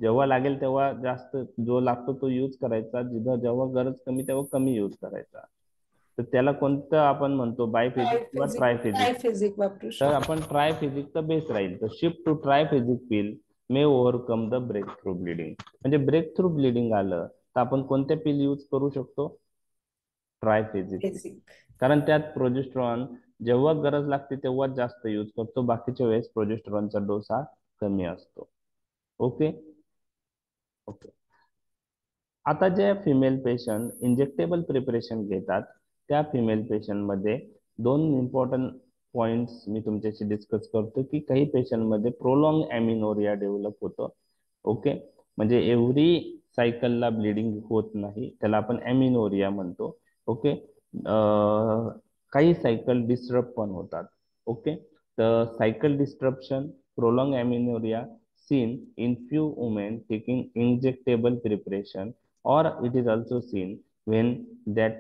जेव्हा लागेल तेव्हा जास्त, जो लागतो तो यूज करायचा, जिथं जेव्हा गरज कमी तेव्हा कमी यूज करायचा. तर त्याला कोणतं आपण म्हणतो? बायफेजिक किंवा ट्रायफेजिक? ट्रायफेजिक वापरू तर शकतो. आपण ट्रायफेजिक तर बेस्ट राहील. तर shift to triphasic pill may overcome the breakthrough bleeding. म्हणजे ब्रेक थ्रू ब्लिडिंग आलं तर आपण कोणत्या पिल यूज करू शकतो? ट्रायफेजिक. बेसिक. कारण त्यात प्रोजेस्टेरॉन जेव्हा गरज लागते तेव्हा जास्त यूज करतो, बाकीच्या वेळेस प्रोजेस्टेरॉनचा डोस हा कमी असतो. ओके. ओके. आता जे फिमेल पेशंट इंजेक्टेबल प्रिपरेशन घेतात, त्या फिमेल पेशंट मध्ये 2 इम्पॉर्टंट पॉइंट्स मी तुमच्याशी डिस्कस करतो की काही पेशंटमध्ये प्रोलॉंग ॲमिनोरिया डेव्हलप होतं. ओके, म्हणजे एव्हरी सायकलला ब्लिडिंग होत नाही, त्याला आपण ॲमिनोरिया म्हणतो. ओके, काही सायकल डिस्टर्ब पण होतात. ओके, तर cycle disturbation, prolong amenorrhoea seen in few women taking injectable preparation, or it is also seen when that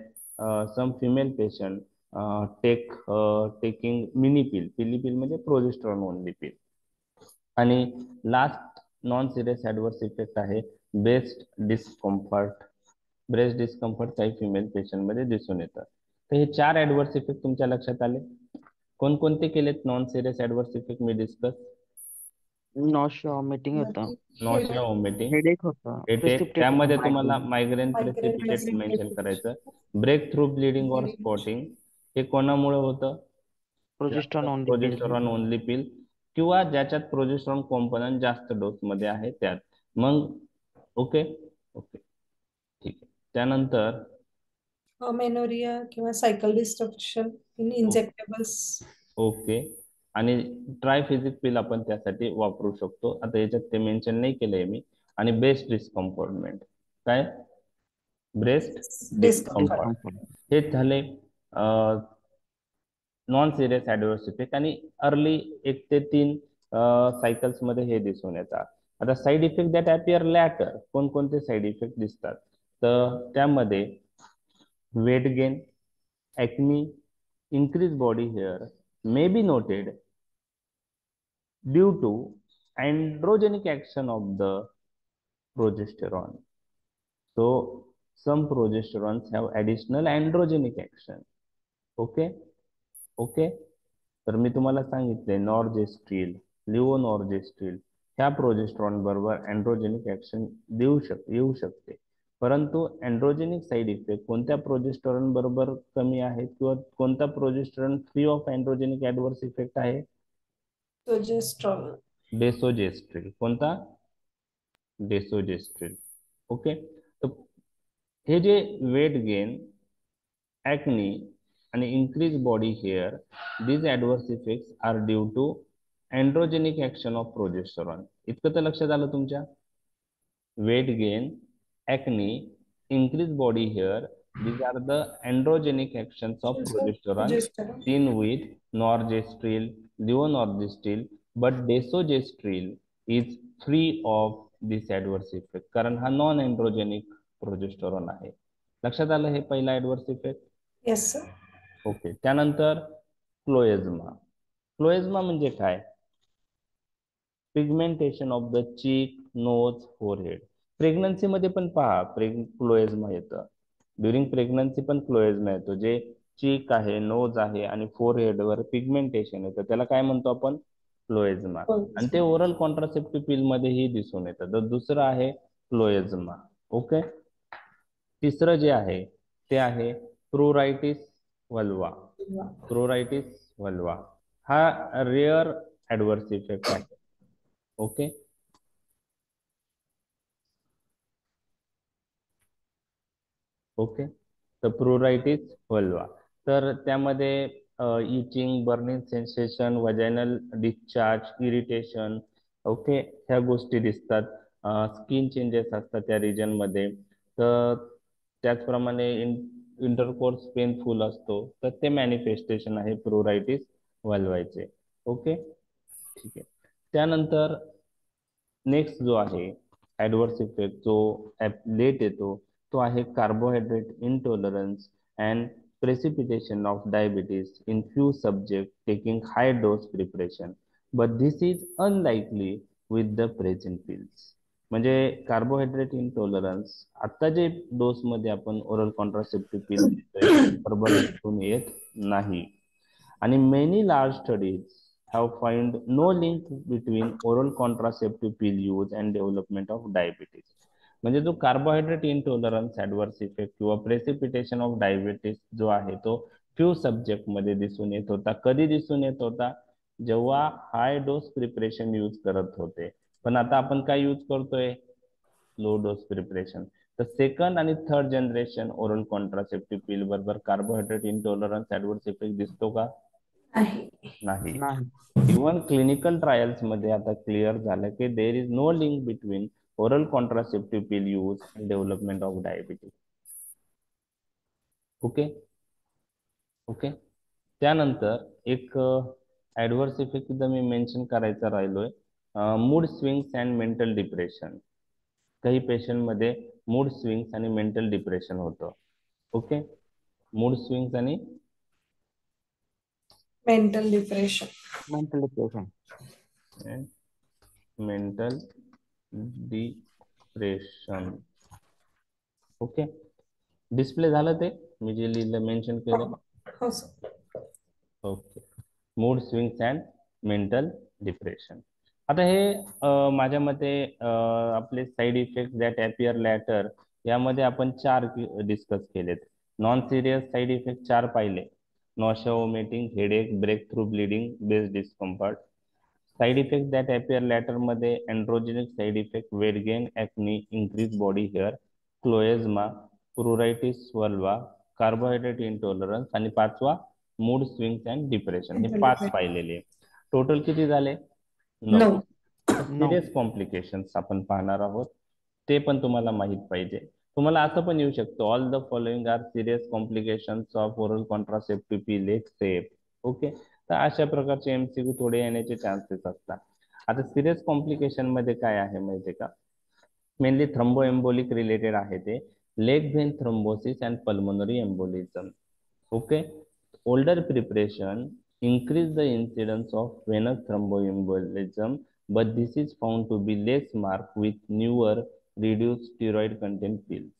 some female patient taking mini pill म्हणजे प्रोजेस्टेरॉन ओनली पिल. आणि last non serious adverse effect आहे breast discomfort. Breast discomfort काही female patient मध्ये दिसून येतात. तर हे 4 ऍडवर्स effect तुमच्या लक्षात आले. कोणकोणते केलेत नॉन सिरियस ऍडवर्स इफेक्ट मी डिस्कस? नॉशिया वॉमिटिंग होतं, नॉशिया, वॉमिटिंग, हेडेक होतं, हेडेक, प्रेसिपिटेटेड त्यामध्ये तुम्हाला migraine. Migraine Migraine precipitate mention करायचं. precipitation. ब्रेक थ्रू ब्लिडिंग और Bleeding. स्पॉटिंग हे कोणामुळे होतं? प्रोजेस्टेरॉन ओनली पिल. प्रोजेस्टेरॉन ओनली पिल किंवा ज्याच्यात प्रोजेस्टेरॉन कॉम्पोनंट जास्त डोस मध्ये आहे त्यात. मग ओके ओके ठीक आहे. त्यानंतर Amenorrhea किंवा cycle disruption in injectables. Okay, आणि ट्रायफिजिक पिल आपण त्यासाठी वापरू शकतो. आता याच्यात ते मेन्शन नाही केलंय मी. आणि ब्रेस्ट डिस्कम्फर्टमेंट, काय ब्रेस्ट Discomfort. डिस्कम्फर्ट, हे झाले नॉन सिरियस ऍडवर्स इफेक्ट. आणि अर्ली 1 ते 3 सायकल्स मध्ये हे दिसून येतात. आता side effect that appear later, कोणकोणते साईड इफेक्ट दिसतात? तर त्यामध्ये weight gain, acne, increased body hair may be noted due to androgenic action of the progesterone. So some progesterones have additional androgenic action. Okay okay, तर मी तुम्हाला सांगितले नॉर्जेस्ट्रिल, लिओनॉर्जेस्ट्रिल ह्या progesterone बरोबर अँड्रोजेनिक action येऊ शकते. परंतु अँड्रोजेनिक साइड इफेक्ट कोणत्या प्रोजेस्टेरॉन बरोबर कमी आहे किंवा कोणता प्रोजेस्टेरॉन फ्री ऑफ अँड्रोजेनिक ऍडवर्स इफेक्ट आहे? Progesterone. डेसोजेस्ट्रिल. कोणता? डेसोजेस्ट्रिल. ओके, तर हे जे वेट गेन, acne आणि increased body hair, these adverse effects are due to androgenic action of progesterone. इतकं तर लक्षात आलं तुमच्या? Weight gain, acne, increased body hair, these are the androgenic actions of progesterone Progesterone. seen with norgestrel, levonorgestrel, but desogestrel is free of this adverse effect कारण हा non androgenic progesterone आहे. लक्षात आलं हे पहिला adverse effect. Yes, sir. Okay, त्यानंतर chloasma. Chloasma म्हणजे काय? Pigmentation of the cheek, nose, forehead. Pregnancy मध्ये पण पहा क्लोएझमा येतं. ड्युरिंग प्रेग्नन्सी पण क्लोएझमा येतो. जे चीक आहे, नोज आहे आणि फोरहेड वर पिगमेंटेशन येतं त्याला काय म्हणतो आपण? क्लोएझमा. आणि ते ओरल कॉन्ट्रासेप्टिव्ह पिल मध्येही दिसून येतं. तर दुसरं आहे क्लोएझमा. ओके, तिसरं जे आहे ते आहे प्रोरायटिस वल्वा. प्रोरायटिस वल्वा हा रेअर ऍडवर्स इफेक्ट आहे. ओके, ओके, तर प्रोरायटिस वल्वा, तर त्यामध्ये itching, burning sensation, vaginal discharge, irritation, okay, ह्या गोष्टी दिसतात. स्किन चेंजेस असतात त्या रिजन मध्ये. तर त्याचप्रमाणे इंटरकोर्स पेनफुल असतो. तर ते मॅनिफेस्टेशन आहे प्रोरायटिस वल्वाचे. ओके ठीक आहे. त्यानंतर नेक्स्ट जो आहे ऍडवर्स इफेक्ट जो लेट येतो तो आहे carbohydrate intolerance and precipitation of diabetes in few subjects taking high dose preparation, but this is unlikely with the present pills. म्हणजे कार्बोहायड्रेट इंटॉलरन्स आता जे डोस मध्ये आपण ओरल कॉन्ट्रासेप्टिव्ह पिल देतोय बरोबर दिसून येत नाही. आणि many large studies have found no link between oral contraceptive pill use and development of diabetes. म्हणजे जो कार्बोहायड्रेट इंटॉलरन्स ऍडवर्स इफेक्ट किंवा प्रेसिपिटेशन ऑफ डायबिटीस जो आहे तो फ्यू सब्जेक्ट मध्ये दिसून येत होता. कधी दिसून येत होता? जेव्हा हाय डोस प्रिपरेशन यूज करत होते. पण आता आपण काय यूज करतोय? Low dose preparation. तर सेकंड आणि third generation oral contraceptive pill बरोबर कार्बोहायड्रेट इंटॉलरन्स ऍडवर्स इफेक्ट दिसतो का? आहे. नाही. नाही. इव्हन क्लिनिकल ट्रायल्स मध्ये आता क्लिअर झालं की there is no link between oral contraceptive pill use and development of diabetes. Okay okay. त्यानंतर एक ऍडव्हर्स इफेक्ट सुद्धा मी मेन्शन करायचा राहिलोय, mood swings and mental depression. काही पेशंट मध्ये मूड स्विंग्स आणि मेंटल डिप्रेशन होतं. ओके, मूड स्विंग्स आणि mental depression. Mental depression. Mental depression. Okay, display झालं ते मी जे लिहिलं मेन्शन केलं. हो sir. Okay, mood swings and mental depression. आता हे माझ्या मते आपले side effect that appear later यामध्ये आपण 4 डिस्कस केलेत. नॉन सिरियस साईड इफेक्ट 4 पाहिले, nausea, vomiting, headache, breakthrough bleeding, breast discomfort. Side effect that appear later मध्ये androgenic side effect, weight gain, acne, increase body hair, chloasma, pruritus vulva, carbohydrate intolerance आणि 5वा mood swings and depression. हे 5 पाहिलेले. Total किती झाले? 9. 9. Serious complications आपण पाहणार आहोत, ते पण तुम्हाला माहित पाहिजे. तुम्हाला असं पण येऊ शकतं, all the following are serious complications of oral contraceptive pill except. Okay, तर अशा प्रकारचे एमसीक्यू थोडे येण्याचे चान्सेस असतात. आता सिरियस कॉम्प्लिकेशन मध्ये काय आहे माहितीये का? मेनली थ्रोम्बोएम्बोलिक रिलेटेड आहे ते, leg when thrombosis and pulmonary embolism. Okay, older preparation increase the incidence of venous thromboembolism, but this is found to be less marked with newer reduced steroid content pills.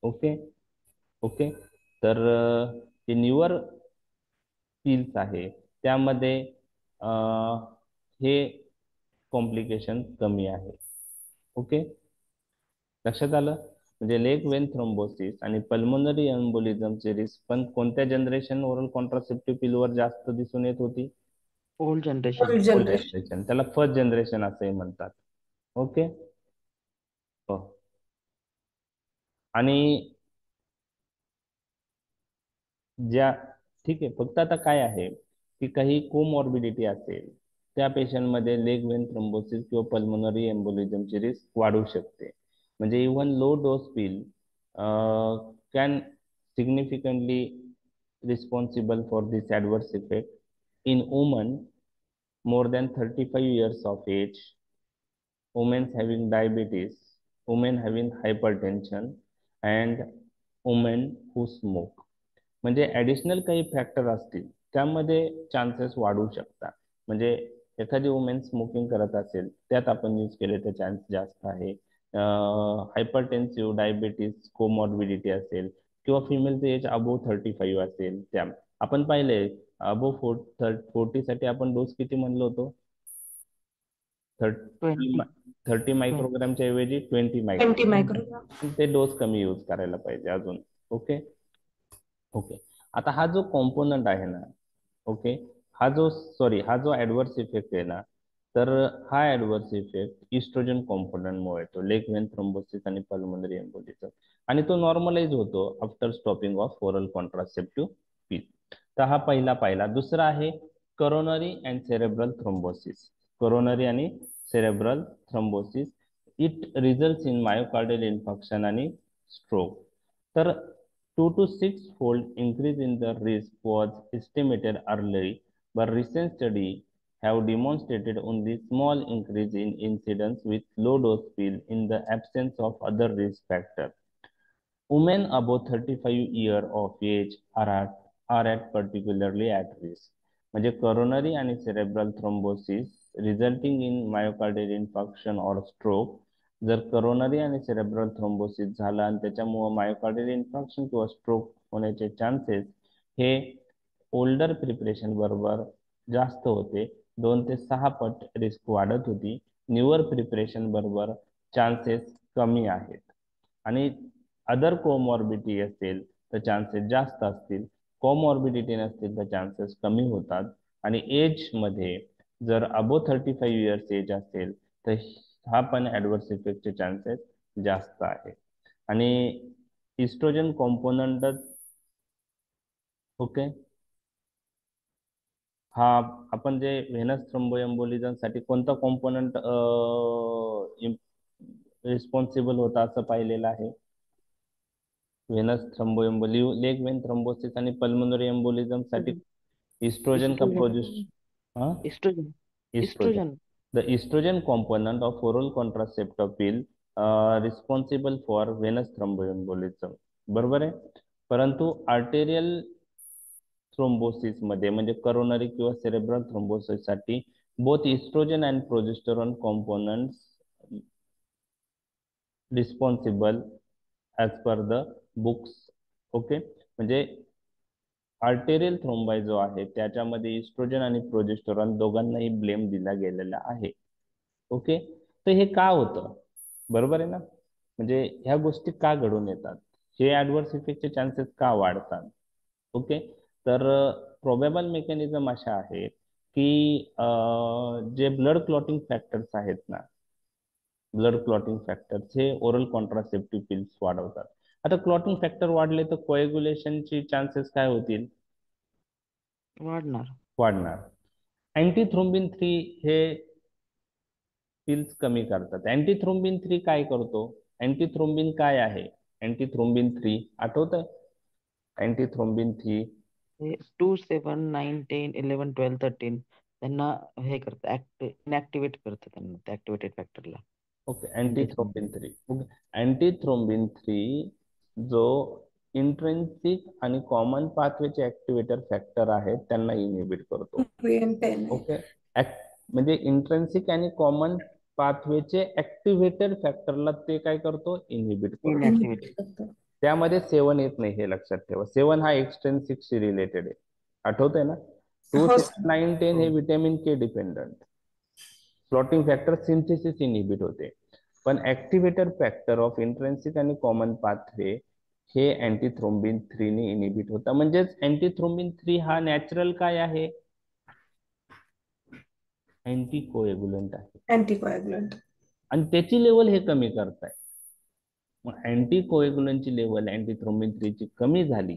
Okay okay. तर जे newer pills आहे त्यामध्ये हे complication कमी आहे. Okay, लक्षात आलं? म्हणजे लेग वेन थ्रोम्बोसिस आणि पल्मोनरी एम्बोलिझमची रिस्क पण कोणत्या जनरेशन ओरल कॉन्ट्रासेप्टिव्ह पिलवर जास्त दिसून येत होती? Old generation. Old old generation. Generation, त्याला फर्स्ट जनरेशन असंही म्हणतात. ओके, हो. आणि ज्या ठीक आहे, फक्त आता काय आहे की काही कोमॉर्बिडिटी असेल त्या पेशंटमध्ये लेग वेन थ्रोम्बोसिस किंवा पल्मोनरी एम्बोलिझमची रिस्क वाढू शकते. म्हणजे even low dose pill can significantly responsible for this adverse effect in woman more than 35 years of age, women having diabetes, women having hypertension, and women who smoke. म्हणजे additional काही factor असतील त्यामध्ये chances वाढू शकतात. म्हणजे एखादी women smoking करत असेल त्यात आपण यूज केले तर चान्स जास्त आहे. हायपरटेन्सिव्ह, डायबिटीस, कोमॉर्बिडिटी असेल किंवा फिमेलचं एज अबोव्ह 35 असेल त्या आपण पाहिले. अबोव्ह 40 साठी आपण डोस किती म्हणलो होतो? 20. 30 मायक्रोग्रामच्या ऐवजी 20 20 मायक्रोग्राम. मायक्रोग्राम. ते डोस कमी यूज करायला पाहिजे अजून. Okay okay. आता हा जो कॉम्पोनंट आहे ना, ओके, हा जो ऍडव्हर्स इफेक्ट आहे ना, तर हा ऍडव्हर्स इफेक्ट इस्ट्रोजन कॉम्पोनंटमुळे येतो, लेग वेन थ्रोम्बोसिस आणि पल्मोनरी एम्बोलिझम, आणि तो नॉर्मलाइज होतो after stopping of oral contraceptive pill. तर हा पहिला पाहिला. दुसरा आहे coronary and cerebral thrombosis. Coronary आणि cerebral thrombosis, it results in myocardial infection आणि स्ट्रोक. तर 2 to 6 fold increase in the risk was estimated early, but recent studies have demonstrated only small increase in incidence with low dose pill in the absence of other risk factors. Women above 35 years of age are at particularly at risk. म्हणजे coronary आणि cerebral thrombosis resulting in myocardial infarction or stroke. जर coronary आणि cerebral thrombosis झाला आणि त्याच्यामुळे myocardial infarction किंवा stroke होण्याचे chances हे ओल्डर प्रिपरेशन बरोबर जास्त होते. 2 ते 6 पट रिस्क वाढत होती. न्यूअर प्रिपरेशन बरोबर चान्सेस कमी आहेत. आणि अदर कोमॉर्बिडिटी असेल तर चान्सेस जास्त असतील, कोमॉर्बिडिटी नसतील तर चान्सेस कमी होतात. आणि एज मध्ये जर अबोव 35 इयर्स एज असेल तर हा पण ऍडव्हर्स इफेक्टचे चान्सेस जास्त आहे. आणि इस्ट्रोजन कॉम्पोनंट, ओके, हा आपण जे व्हेनस थ्रोम्बोएम्बोलिझम साठी कोणता कॉम्पोनंट रिस्पॉन्सिबल होता असं पाहिलेलं आहे? Venous thromboemboli leg vein thrombosis आणि पल्मोनरी एम्बोलिझम साठी इस्ट्रोजन का प्रोजेस्ट हाँ estrogen estrogen. Estrogen The estrogen component of oral contraceptive pill responsible for venous thromboembolism. बरोबर आहे. परंतु आर्टेरियल थ्रोम्बोसिस मध्ये म्हणजे करोनरी किंवा सेरेब्रल थ्रोम्बोसिस साठी both estrogen and progesterone components responsible as per the books. Okay, म्हणजे आर्टेरियल थ्रोम्बाई जो आहे त्याच्यामध्ये इस्ट्रोजन आणि प्रोजेस्टेरॉन दोघांनाही ब्लेम दिला गेलेला आहे. ओके, तर हे का होतं? बरोबर आहे ना, म्हणजे ह्या गोष्टी का घडून येतात, हे ऍडव्हर्स इफेक्टचे चान्सेस का वाढतात? ओके, तर प्रोबेबल मेकॅनिझम अशा आहेत की जे ब्लड क्लॉटिंग फॅक्टर्स आहेत ना, ब्लड क्लॉटिंग फॅक्टर्स हे ओरल कॉन्ट्रासेप्टिव्ह पिल्स वाढवतात. आता क्लॉटिंग फॅक्टर वाढले तर कोएग्युलेशनची चान्सेस काय होतील? वाढणार. वाढणार. अँटीथ्रोम्बिन 3 हे पिल्स कमी करतात. अँटीथ्रोम्बिन 3 काय करतो? अँटीथ्रोम्बिन काय आहे? अँटीथ्रोम्बिन 3 आठवतंय? अँटीथ्रोम्बिन 3 हे 2, 7, 9, 10, 11, 12, 13 त्यांना हे करतं इनॅक्टिवेट करतं त्यांना त्या ऍक्टिव्हेटेड फॅक्टरला. ओके, अँटीथ्रोम्बिन 3. ओके, अँटीथ्रोम्बिन 3 जो इंट्रिन्सिक आणि कॉमन पाथवेचे ऍक्टिव्हेटर फॅक्टर आहेत त्यांना इनहिबिट करतो. VN10 आहे. ओके, म्हणजे इंट्रिन्सिक आणि कॉमन पाथवेचे ऍक्टिव्हेटर फॅक्टरला ते काय करतो? इनहिबिट करतो. इनॅक्टिवेट. करतो. त्यामध्ये 7 येत नाही, हे लक्षात ठेवा. 7 हा एक्सट्रिन्सिकशी रिलेटेड आहे, आठवतंय ना? 2, हो 7, 9, 10 हे विटॅमिन के dependent. Clotting factor synthesis inhibit होते, पण ऍक्टिव्हेटर फॅक्टर ऑफ इंट्रिन्सिक आणि कॉमन पाथवे हे अँटीथ्रोम्बिन 3 ने इनहिबिट होता. म्हणजेच अँटीथ्रोम्बिन 3 हा नॅचरल काय आहे? अँटी कोएग्युलंट आहे, अँटीकोॲग्युलंट. आणि त्याची लेवल हे कमी करताय. मग अँटी कोएग्युलंटची लेवल अँटीथ्रोम्बिन 3 ची कमी झाली,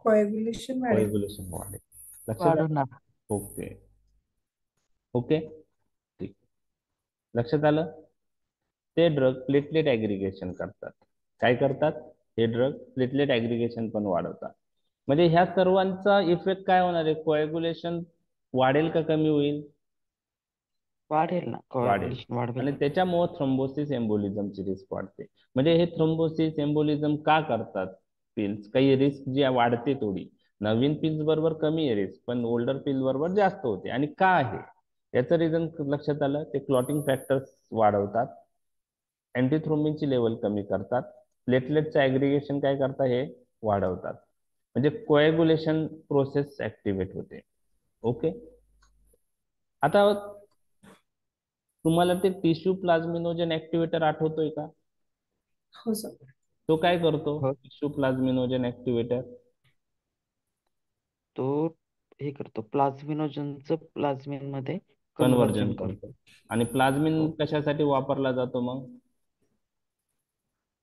कोॲग्युलेशन वाढेल. कोएग्युलेशन वाढेल. लक्षात आलं? वाढवणार. ओके ओके, ठीक, लक्षात आलं? ते ड्रग प्लेटलेट ऍग्रिगेशन करतात. काय करतात? हे ड्रग प्लेटलेट ऍग्रिगेशन पण वाढवतात. म्हणजे ह्या सर्वांचा इफेक्ट काय होणार आहे? कोएग्युलेशन वाढेल का कमी होईल? वाढेल ना, वाढेल. कोॲग्युलेशन वाढवेल. आणि त्याच्यामुळे थ्रोम्बोसिस एम्बोलिझमची रिस्क वाढते. म्हणजे हे थ्रोम्बोसिस एम्बोलिझम का करतात पिल्स? काही रिस्क जी वाढते थोडी. नवीन पिल्स बरोबर कमी आहे रिस्क, पण ओल्डर पिल्स बरोबर जास्त होते. आणि का आहे याचं रिझन लक्षात आलं? ते क्लॉटिंग फॅक्टर्स वाढवतात, अँटीथ्रोम्बिनची लेवल कमी करतात, प्लेटलेटचं ऍग्रिगेशन काय करतात? हे वाढवतात. म्हणजे कोएग्युलेशन प्रोसेस ऍक्टिव्हेट होते. ओके, आता तुम्हाला ते टिश्यू प्लाझ्मिनोजन ऍक्टिव्हेटर आठवतोय का? हो सर. तो काय करतो? हो. टिश्यू प्लाझ्मिनोजन ऍक्टिव्हेटर तो हे करतो प्लाझ्मिनोजनचं प्लाझ्मिन मध्ये कन्व्हर्जन कन्व्हर्जन करतो. करतो. आणि प्लाझ्मिन हो. कशासाठी वापरला जातो मग?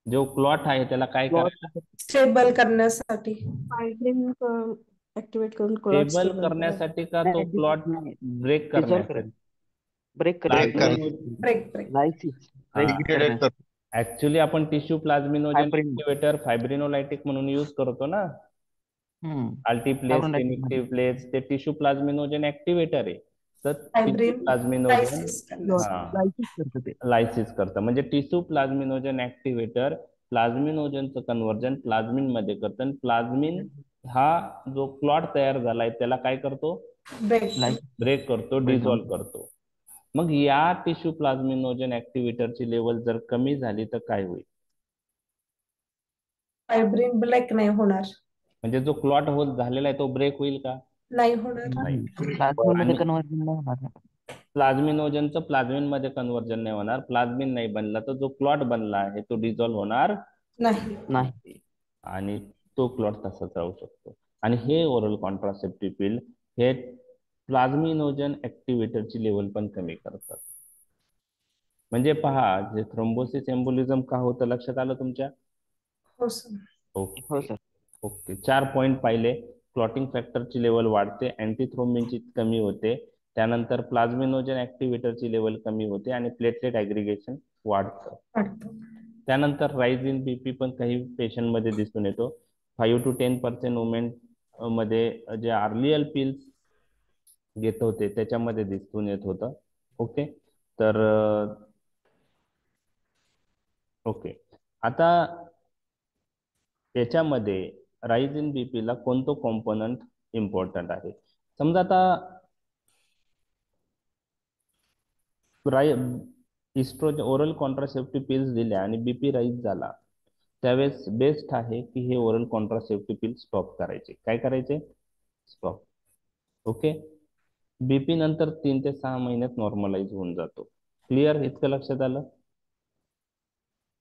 जो क्लॉट आहे त्याला काय करायला? स्टेबल करण्यासाठी. ऍक्टिवेट करून क्लॉट स्टेबल स्टेबल करण्यासाठी का तो क्लॉट ब्रेक डिझॉल्व करण्यासाठी? Break Break break break. Lysis break हा. Degrade कर. ऍक्च्युली आपण tissue plasminogen Fibrin. Activator fibrinolytic म्हणून यूज करतो ना. अल्टीप्लेस, Fibrinolytic मध्ये. टेनिक्टिव्ह ते टिश्यू प्लाझ्मिनोजन ऍक्टिव्हेटर आहे. तर टिश्यू फायब्रिन प्लाझ्मिनोजन लायसिस करण्यासाठी. लायसिस करतं ते. लायसिस करतं. म्हणजे टिश्यू प्लाझ्मिनोजन ऍक्टिव्हेटर प्लाझ्मिनोजनचं कन्व्हर्जन प्लाझ्मिन मध्ये करतं. आणि प्लाझ्मिन हा जो क्लॉट तयार झालाय त्याला काय करतो? ब्रेक. लायसिस ब्रेक करतो, Break डिझॉल्व्ह करतो. मग या टिश्यू प्लाझ्मिनोजन ऍक्टिव्हेटरची लेवल जर कमी झाली तर काय होईल? फायब्रिन ब्रेक नाही होणार. म्हणजे जो क्लॉट होत झालेला आहे तो ब्रेक होईल का? नाही होणार. नाही. प्लाझ्मिन मध्ये आणि कन्व्हर्जन नाही होणार. प्लाझ्मिनोजनचं प्लाझ्मिन मध्ये कन्व्हर्जन नाही होणार. प्लाझ्मिन नाही बनला तर जो क्लॉट बनला आहे तो डिझॉल्व्ह होणार नाही. नाही. आणि तो क्लॉट तसाच राहू शकतो. आणि हे ओरल कॉन्ट्रासेप्टिव्ह पिल हे प्लाझ्मिनोजन ऍक्टिव्हेटरची लेवल पण कमी करतात. म्हणजे पहा, जे थ्रोम्बोसिस एम्बोलिझम का होतं लक्षात आलं तुमच्या? हो सर. हो ओके सर. ओके, 4 पॉइंट पाहिले. क्लॉटिंग फॅक्टरची लेवल वाढते, अँटीथ्रोम्बिनची कमी होते, त्यानंतर प्लाझ्मिनोजन ऍक्टिव्हेटरची लेवल कमी होते आणि प्लेटलेट ऍग्रिगेशन वाढतं. वाढतं. त्यानंतर राईज इन बीपी पण काही पेशंट मध्ये दिसून येतो. 5 to 10% वुमेन मध्ये जे अर्लियल पिल्स घेत होते त्याच्यामध्ये दिसून येत होतं. ओके, तर ओके, आता याच्यामध्ये राईज इन बीपी ला कोणतं कॉम्पोनंट इम्पॉर्टंट आहे? समजा आता इस्ट्रोजन ओरल कॉन्ट्रासेप्टिव्ह पिल्स दिल्या आणि बीपी राईज झाला, त्यावेळेस बेस्ट आहे की हे ओरल कॉन्ट्रासेप्टिव्ह पिल्स स्टॉप करायचे. काय करायचे? स्टॉप. ओके, बीपी नंतर 3 ते 6 महिन्यात नॉर्मलाइज होऊन जातो. क्लिअर? इतकं लक्षात आलं?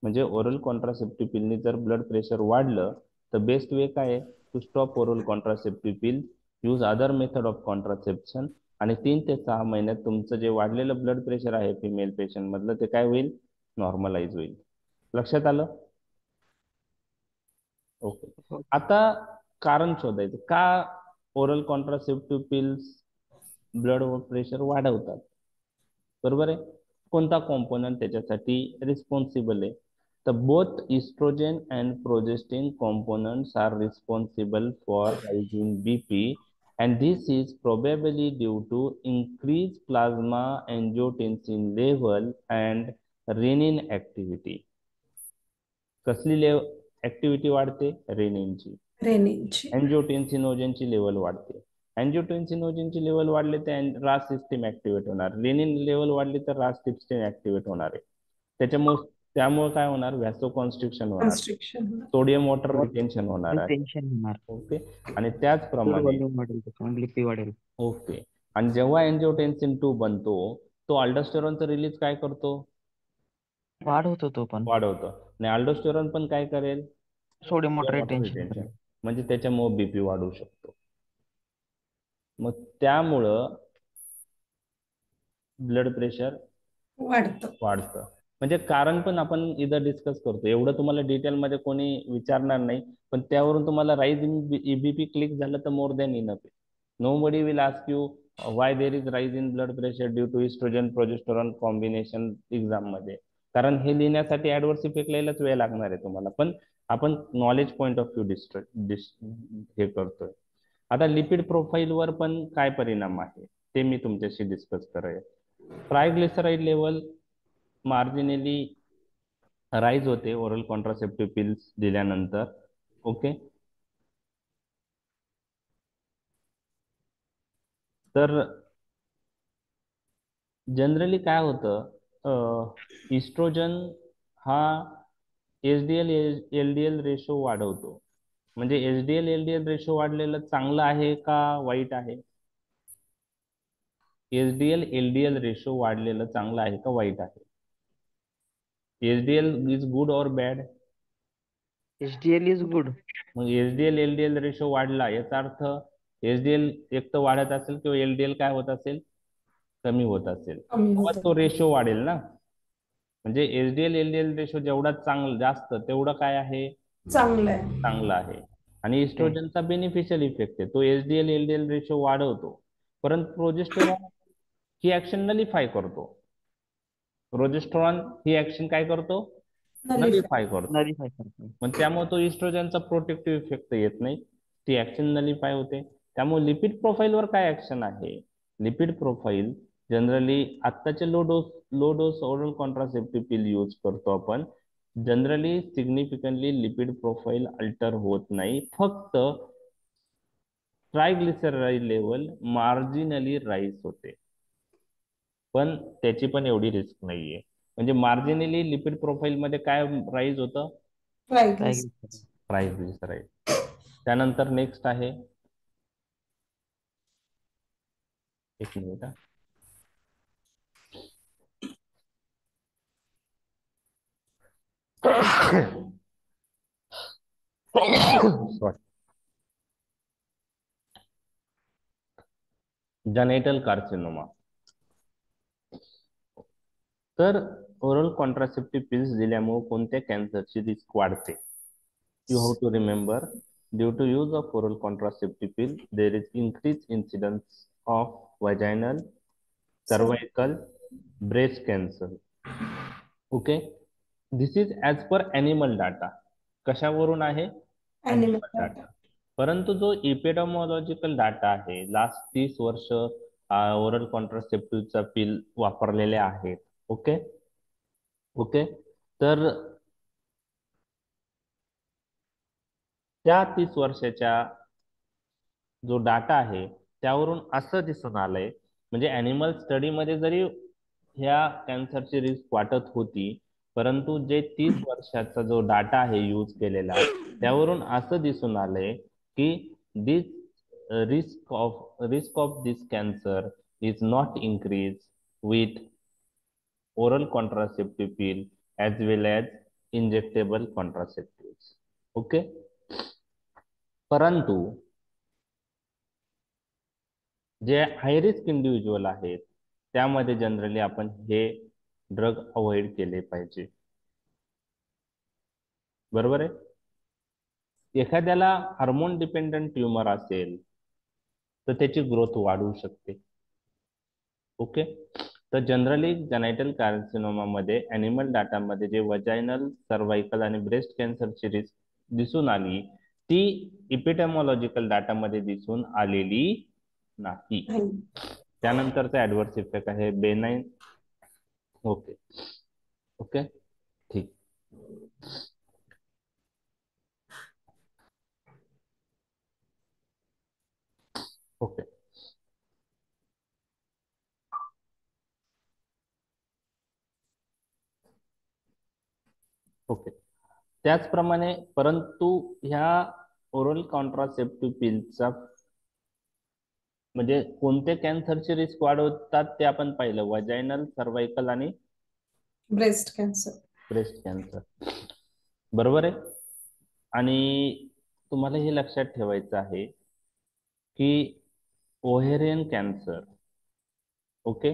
म्हणजे ओरल कॉन्ट्रासेप्टिव्ह पिलनी जर ब्लड प्रेशर वाढलं तर बेस्ट वे काय आहे? To stop oral contraceptive pill, use other method of contraception, आणि 3 ते 6 महिन्यात तुमचं जे वाढलेलं ब्लड प्रेशर आहे फिमेल पेशंट मधलं ते काय होईल? नॉर्मलाइज होईल. लक्षात आलं? ओके, हो. आता कारण शोधायचं का oral contraceptive pills blood pressure वाढवतात. बरोबर आहे. कोणता कॉम्पोनंट त्याच्यासाठी रिस्पॉन्सिबल आहे? तर both estrogen and progestin components are responsible for rising BP, and this is probably due to increased plasma angiotensin level and renin activity. कसली ऍक्टिव्हिटी वाढते? रेनिनची. रेनिनची. अँजिओटेन्सिनोजनची level वाढते. अँजिओटेन्सिनोजनची लेवल वाढली तर रास सिस्टीम ऍक्टिव्हेट होणार, रेनिन लेवल वाढली तर रास सिस्टीम ऍक्टिव्हेट होणार आहे. त्यामुळे काय होणार? व्हॅसो कॉन्स्ट्रिक्शन होणार, कन्स्ट्रिक्शन. सोडियम वॉटर रिटेन्शन होणार आहे. टेन्शन होणार, ओके, आणि त्याचप्रमाणे व्हॉल्यूम वाढेल, बीपी वाढेल. ओके, आणि जेव्हा अँजिओटेन्सिन 2 बनतो तो अल्डोस्टेरॉनचं रिलीज काय करतो? वाढवतो तो पण. वाढवतो. आणि अल्डोस्टेरॉन पण काय करेल? Sodium water water retention retention. करेल. म्हणजे त्याच्यामुळे बीपी वाढू शकतो. मग त्यामुळं ब्लड प्रेशर वाढतं. म्हणजे कारण पण आपण इथं डिस्कस करतो, एवढं तुम्हाला डिटेलमध्ये कोणी विचारणार नाही, पण त्यावरून तुम्हाला राईज इन बीपी क्लिक झालं तर more than enough. Nobody will ask you why there is rise in blood pressure due to estrogen progesterone combination exam मध्ये, कारण हे लिहिण्यासाठी ऍडव्हर्स इफेक्ट लिहायलाच वेळ लागणार आहे तुम्हाला, पण आपण नॉलेज पॉईंट ऑफ व्ह्यू हे करतोय. आता लिपिड प्रोफाईलवर पण काय परिणाम आहे ते मी तुमच्याशी डिस्कस करूया. ट्रायग्लिसराईड लेवल मार्जिनली राईज होते ओरल कॉन्ट्रासेप्टिव्ह पिल्स दिल्यानंतर. ओके, तर जनरली काय होतं, इस्ट्रोजन हा एचडीएल एलडीएल रेशो वाढवतो. म्हणजे एचडीएल एलडीएल रेशो वाढलेलं चांगलं आहे का वाईट आहे? एचडीएल एलडीएल रेशो वाढलेलं चांगलं आहे का वाईट आहे? एचडीएल इज गुड और बॅड? HDL is good. मग एचडीएल एलडीएल रेशो वाढला याचा अर्थ एचडीएल एक तर वाढत असेल किंवा एलडीएल काय होत असेल? कमी होत असेल, मग तो रेशो वाढेल ना. म्हणजे एचडीएल एलडीएल रेशो जेवढा चांगला जास्त तेवढं काय आहे? चांगलं आहे. आणि इस्ट्रोजनचा बेनिफिशियल इफेक्ट आहे, तो एचडीएल एलडीएल रेशो वाढवतो, परंतु प्रोजेस्टेरॉन ही ऍक्शन नलिफाय करतो. प्रोजेस्टेरॉन ही ऍक्शन काय करतो? नलिफाय करतो. नलिफाय करतो. मग त्यामुळे तो इस्ट्रोजनचा प्रोटेक्टिव्ह इफेक्ट येत नाही, ती ऍक्शन नलिफाय होते. त्यामुळे लिपिड प्रोफाईलवर काय ऍक्शन आहे? लिपिड प्रोफाईल जनरली आत्ताचे low dose oral contraceptive pill use करतो आपण, generally significantly lipid profile alter होत नाही, फक्त ट्रायग्लिसराईड लेवल मार्जिनली राईज होते, पण त्याची पण एवढी रिस्क नाहीये. म्हणजे मार्जिनली लिपिड प्रोफाईल मध्ये काय राईज होतं? ट्रायग्लिसराईड. त्यानंतर नेक्स्ट आहे, एक मिनिट हा. Sorry, genital carcinoma. तर ओरल कॉन्ट्रासेप्टिव्ह पिल्स दिल्यामुळे कोणत्या कॅन्सरची रिस्क वाढते? You have to remember due to use of oral contraceptive pill, there is increased incidence of vaginal, cervical, breast cancer. Okay, this is as per animal data. कशावरून आहे? Animal Animal data. परंतु जो इपिडेमॉलॉजिकल data आहे, last 30 वर्ष oral कॉन्ट्रासेप्टिव्हचा पिल वापरलेले आहेत. Okay okay, तर त्या 30 वर्षाच्या जो डाटा आहे त्यावरून असं दिसून आलंय, म्हणजे ॲनिमल स्टडीमध्ये जरी ह्या कॅन्सरची रिस्क वाटत होती, परंतु जे 30 वर्षाचा जो डाटा आहे यूज केलेला, त्यावरून असं दिसून आलंय की दिस risk of this cancer is not increased with oral contraceptive pill as well as injectable contraceptives. Okay, परंतु जे हाय रिस्क इंडिव्हिज्युअल आहेत त्यामध्ये जनरली आपण हे ड्रग अवॉइड केले पाहिजे. बरोबर आहे. एखाद्याला हार्मोन डिपेंडंट ट्युमर असेल तर त्याची ग्रोथ वाढू शकते. ओके, तर जनरली जेनाइटल कार्सिनोमा मध्ये ॲनिमल डाटामध्ये जे वजायनल, सर्वायकल आणि ब्रेस्ट कॅन्सरची रिस्क दिसून आली ती इपिडेमॉलॉजिकल डाटामध्ये दिसून आलेली नाही. त्यानंतरचा ऍडव्हर्स इफेक्ट आहे बेनाइन. ओके ओके, ठीक. ओके, ओके, त्याचप्रमाणे परंतु ह्या ओरल कॉन्ट्रासेप्टिव्ह पिलचा म्हणजे कोणत्या कॅन्सरची रिस्क वाढवतात ते आपण पाहिलं, वजायनल, सर्वायकल आणि ब्रेस्ट कॅन्सर. Breast cancer. बरोबर आहे. आणि तुम्हाला हे लक्षात ठेवायचं आहे की ओव्हेरियन कॅन्सर, ओके,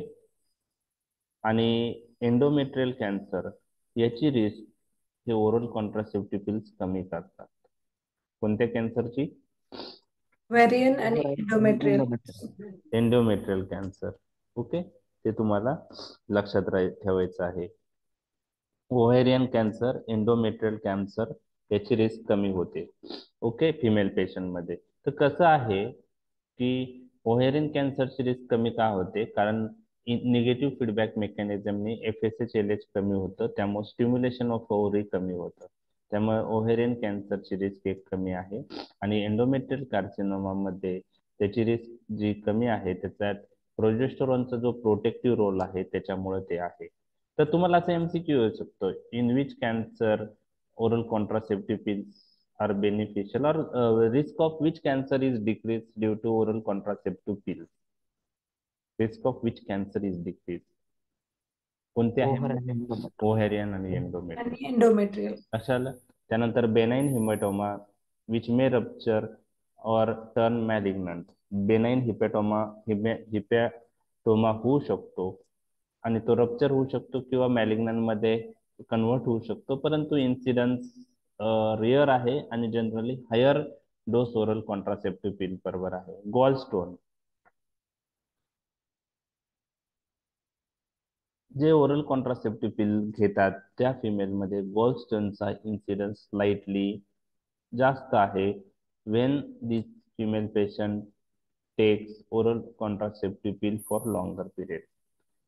आणि एंडोमेट्रियल कॅन्सर याची रिस्क हे ओरल कॉन्ट्रासेप्टिव्ह पिल्स कमी करतात. कोणत्या कॅन्सरची? व्हेरियन आणि एंडोमेट्रियल. Endometrial cancer. ओके, ते तुम्हाला लक्षात ठेवायचं आहे. ओव्हेरियन कॅन्सर, एंडोमेट्रियल कॅन्सर याची रिस्क कमी होते. ओके, फिमेल पेशंट मध्ये. तर कसं आहे की ओव्हेरियन कॅन्सरची रिस्क कमी का होते? कारण निगेटिव्ह फीडबॅक मेकॅनिझमने FSH LH कमी होतं, त्यामुळे स्टिम्युलेशन ऑफ ओव्हरी कमी होतं, त्यामुळे ओव्हेरियन कॅन्सरची रिस्क एक कमी आहे. आणि एंडोमेट्रियल कार्सिनोमा मध्ये त्याची रिस्क जी कमी आहे त्याच्यात प्रोजेस्टेरॉनचा जो प्रोटेक्टिव्ह रोल आहे त्याच्यामुळे ते आहे. तर तुम्हाला असं MCQ येऊ शकतो, in which cancer oral contraceptive pills are beneficial, or risk of which cancer is decreased due to oral contraceptive pills? Risk of which cancer is decreased? कोणते आहे? ओव्हेरियन आणि एंडोमेट्रियल. कशाला? त्यानंतर benign haematoma which may rupture और turn malignant. Benign हिपॅटोमा होऊ शकतो आणि तो रप्चर होऊ शकतो किंवा मॅलिग्नंट मध्ये कन्वर्ट होऊ शकतो, परंतु इन्सिडन्स रेअर आहे आणि generally higher dose oral contraceptive pill बरोबर आहे. गॉल स्टोन, जे ओरल कॉन्ट्रासेप्टिव्ह पिल घेतात त्या फिमेलमध्ये गॉल स्टोनचा इन्सिडन्स स्लाइटली जास्त आहे when this female patient takes oral contraceptive pill for longer period.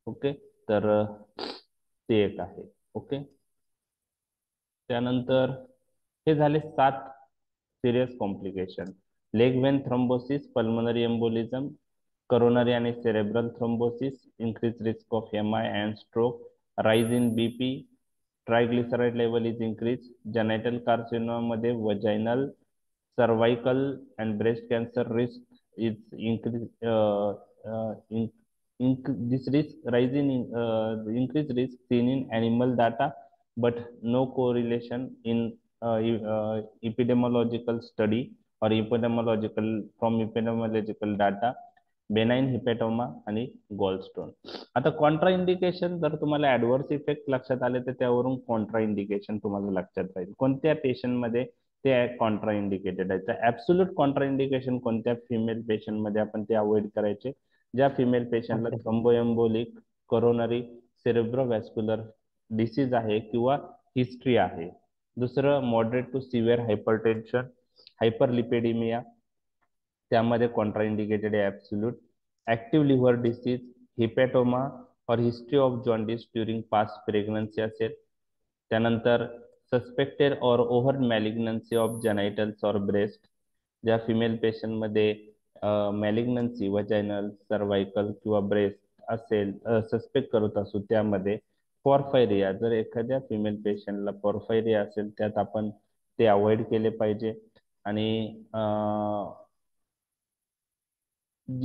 Okay, तर ते एक आहे. ओके, त्यानंतर हे झाले 7 serious complication. Leg vein thrombosis, pulmonary embolism, coronary and cerebral thrombosis, increased risk of MI and stroke, rise in BP, triglyceride level is increased, genital carcinoma मध्ये vaginal, cervical and breast cancer risk is increased. This risk rise in increased risk seen in animal data, but no correlation in epidemiological study or from epidemiological data. Benign hepatoma आणि gallstone. आता Contra indication, जर तुम्हाला adverse effect लक्षात आले तर त्यावरून Contra indication तुम्हाला लक्षात राहील. कोणत्या पेशंट मध्ये ते कॉन्ट्रा इंडिकेटेड आहे. तर ऍब्सोल्यूट कॉन्ट्रा इंडिकेशन कोणत्या फिमेल पेशंट मध्ये आपण ते अवॉइड करायचे? ज्या फिमेल पेशंटला अच्छा. थ्रोम्बोएम्बोलिक कोरोनरी सेरेब्रोव्हॅस्क्युलर डिसीज आहे किंवा हिस्ट्री आहे. दुसरं मॉडरेट टू सिव्हिअर हायपरटेन्शन, हायपरलिपिडेमिया, त्यामध्ये कॉन्ट्राइंडिकेटेड आहे ऍब्सोल्यूट. ऍक्टिव्ह लिव्हर डिसीज, हिपॅटोमा और history of jaundice during past pregnancy असेल. त्यानंतर सस्पेक्टेड और ओव्हर मॅलिग्नन्सी ऑफ जेनायटल्स और ब्रेस्ट, ज्या फिमेल पेशंटमध्ये मॅलिग्नन्सी वजायनल, सर्वायकल किंवा ब्रेस्ट असेल सस्पेक्ट करत असू, त्यामध्ये पॉर्फायरिया, जर एखाद्या फिमेल पेशंटला पॉर्फायरिया असेल त्यात आपण ते अवॉइड केले पाहिजे. आणि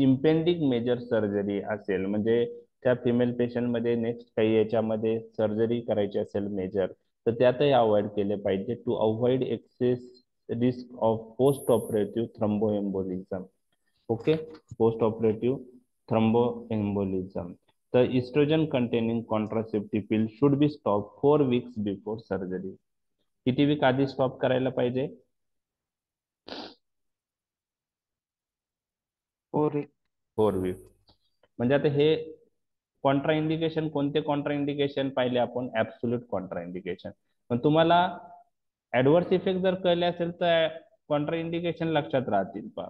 इम्पेंडिंग मेजर सर्जरी असेल, म्हणजे त्या फिमेल पेशंटमध्ये नेक्स्ट काही याच्यामध्ये सर्जरी करायची असेल मेजर, तर त्यातही अवॉइड केले पाहिजे to avoid excess risk of postoperative thromboembolism. Okay, postoperative thromboembolism. तर estrogen containing contraceptive pill should be stop 4 weeks before surgery. किती वीक आधी स्टॉप करायला पाहिजे? 4 week. म्हणजे आता हे कॉन्ट्रा इंडिकेशन, कोणते कॉन्ट्रा इंडिकेशन पाहिले आपण? Absolute contraindication. पण तुम्हाला ऍडव्हर्स इफेक्ट जर कळले असेल तर कॉन्ट्रा इंडिकेशन लक्षात राहतील. पहा,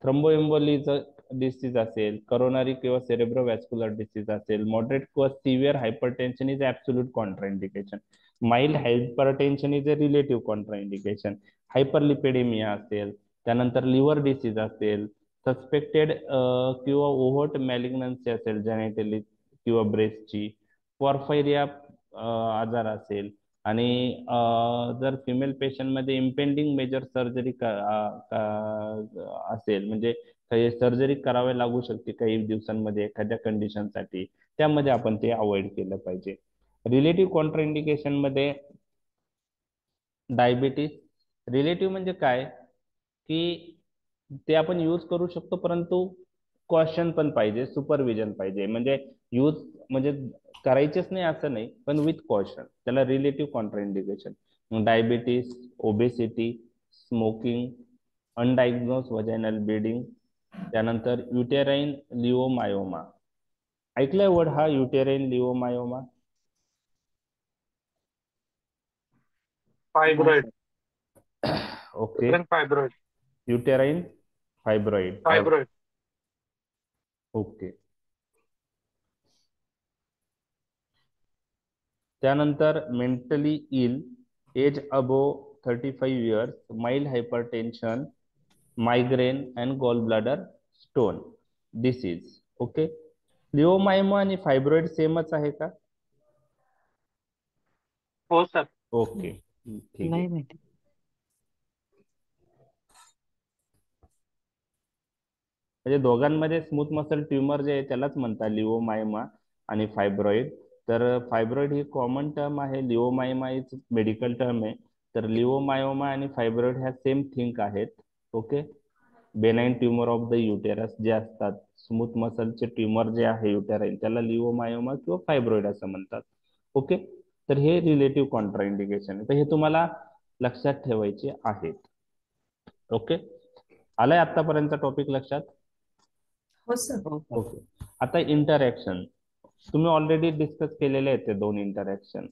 थ्रोम्बोएम्बोलीचं डिसीज असेल, करोनरी किंवा सेरेब्रोव्हॅस्क्युलर डिसीज असेल, मॉडरेट किंवा severe hypertension is absolute contraindication, mild hypertension is a relative contraindication, hyperlipidaemia असेल, त्यानंतर लिव्हर डिसीज असेल, सस्पेक्टेड किंवा ओव्हर्ट मॅलिग्नन्सी असेल जेनेटली किंवा ब्रेस्टची, पॉर्फायरिया आजार असेल, आणि जर फिमेल पेशंटमध्ये इम्पेंडिंग मेजर सर्जरी असेल, म्हणजे काही सर्जरी करावी लागू शकते काही दिवसांमध्ये एखाद्या कंडिशनसाठी, त्यामध्ये आपण ते अवॉइड केलं पाहिजे. रिलेटिव्ह कॉन्ट्रा इंडिकेशन मध्ये डायबिटीस. रिलेटिव्ह म्हणजे काय की ते आपण यूज करू शकतो, परंतु कॉशन पण पाहिजे, सुपरविजन पाहिजे. म्हणजे यूज म्हणजे करायचेच नाही असं नाही, पण विथ कॉशन, त्याला relative contraindication. Diabetes, obesity, smoking, undiagnosed vaginal bleeding, त्यानंतर युटेराइन लिओमायोमा. ऐकलाय वर्ड हा, uterine leiomyoma? Fibroid. Okay, fibroid. Uterine fibroid. Fibroid. Okay. त्यानंतर mentally ill, age above 35 years, mild hypertension, migraine and gall bladder stone disease. Okay, leiomyoma आणि fibroid सेमच आहे का? हो sir. Okay, ठीक आहे. नाही माहिती. म्हणजे दोघांमध्ये स्मूथ मसल ट्युमर जे आहे त्यालाच म्हणतात लिओमायमा आणि फायब्रॉइड. तर फायब्रॉइड ही कॉमन टर्म आहे, लिओमायमा इज मेडिकल टर्म आहे. तर लिओमायोमा आणि फायब्रॉइड ह्या सेम थिंग आहेत. Okay, benign tumour of the uterus जे असतात, स्मूथ मसलचे ट्युमर जे आहे युटेराइन, त्याला लिओमायोमा किंवा फायब्रॉइड असं म्हणतात. ओके, तर हे रिलेटिव्ह कॉन्ट्रा इंडिकेशन आहे, तर हे तुम्हाला लक्षात ठेवायचे आहेत. ओके, आलाय आतापर्यंतचा टॉपिक लक्षात? हो सर. हो सर. ओके, आता इंटरॅक्शन तुम्ही ऑलरेडी डिस्कस केलेले आहेत ते 2 interaction.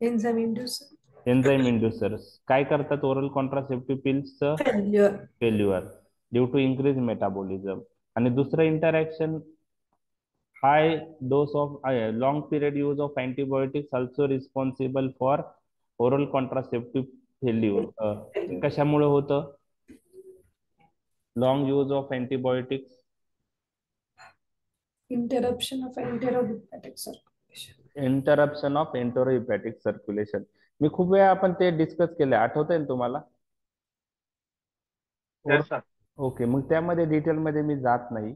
Enzyme inducer enzyme inducers काय करतात? ओरल कॉन्ट्रासेप्टिव्ह पिल्सचं failure. Failure due to increase metabolism. आणि दुसरं interaction, high dose of long period use of antibiotics also responsible for oral contraceptive failure. कशामुळे होतं long use of antibiotics? Interruption of enterohepatic circulation. Interruption of enterohepatic circulation. मी खूप वेळा आपण ते discuss केले, आठवतंय ना तुम्हाला? Yes sir. ओके, मग त्यामध्ये डिटेलमध्ये मी जात नाही.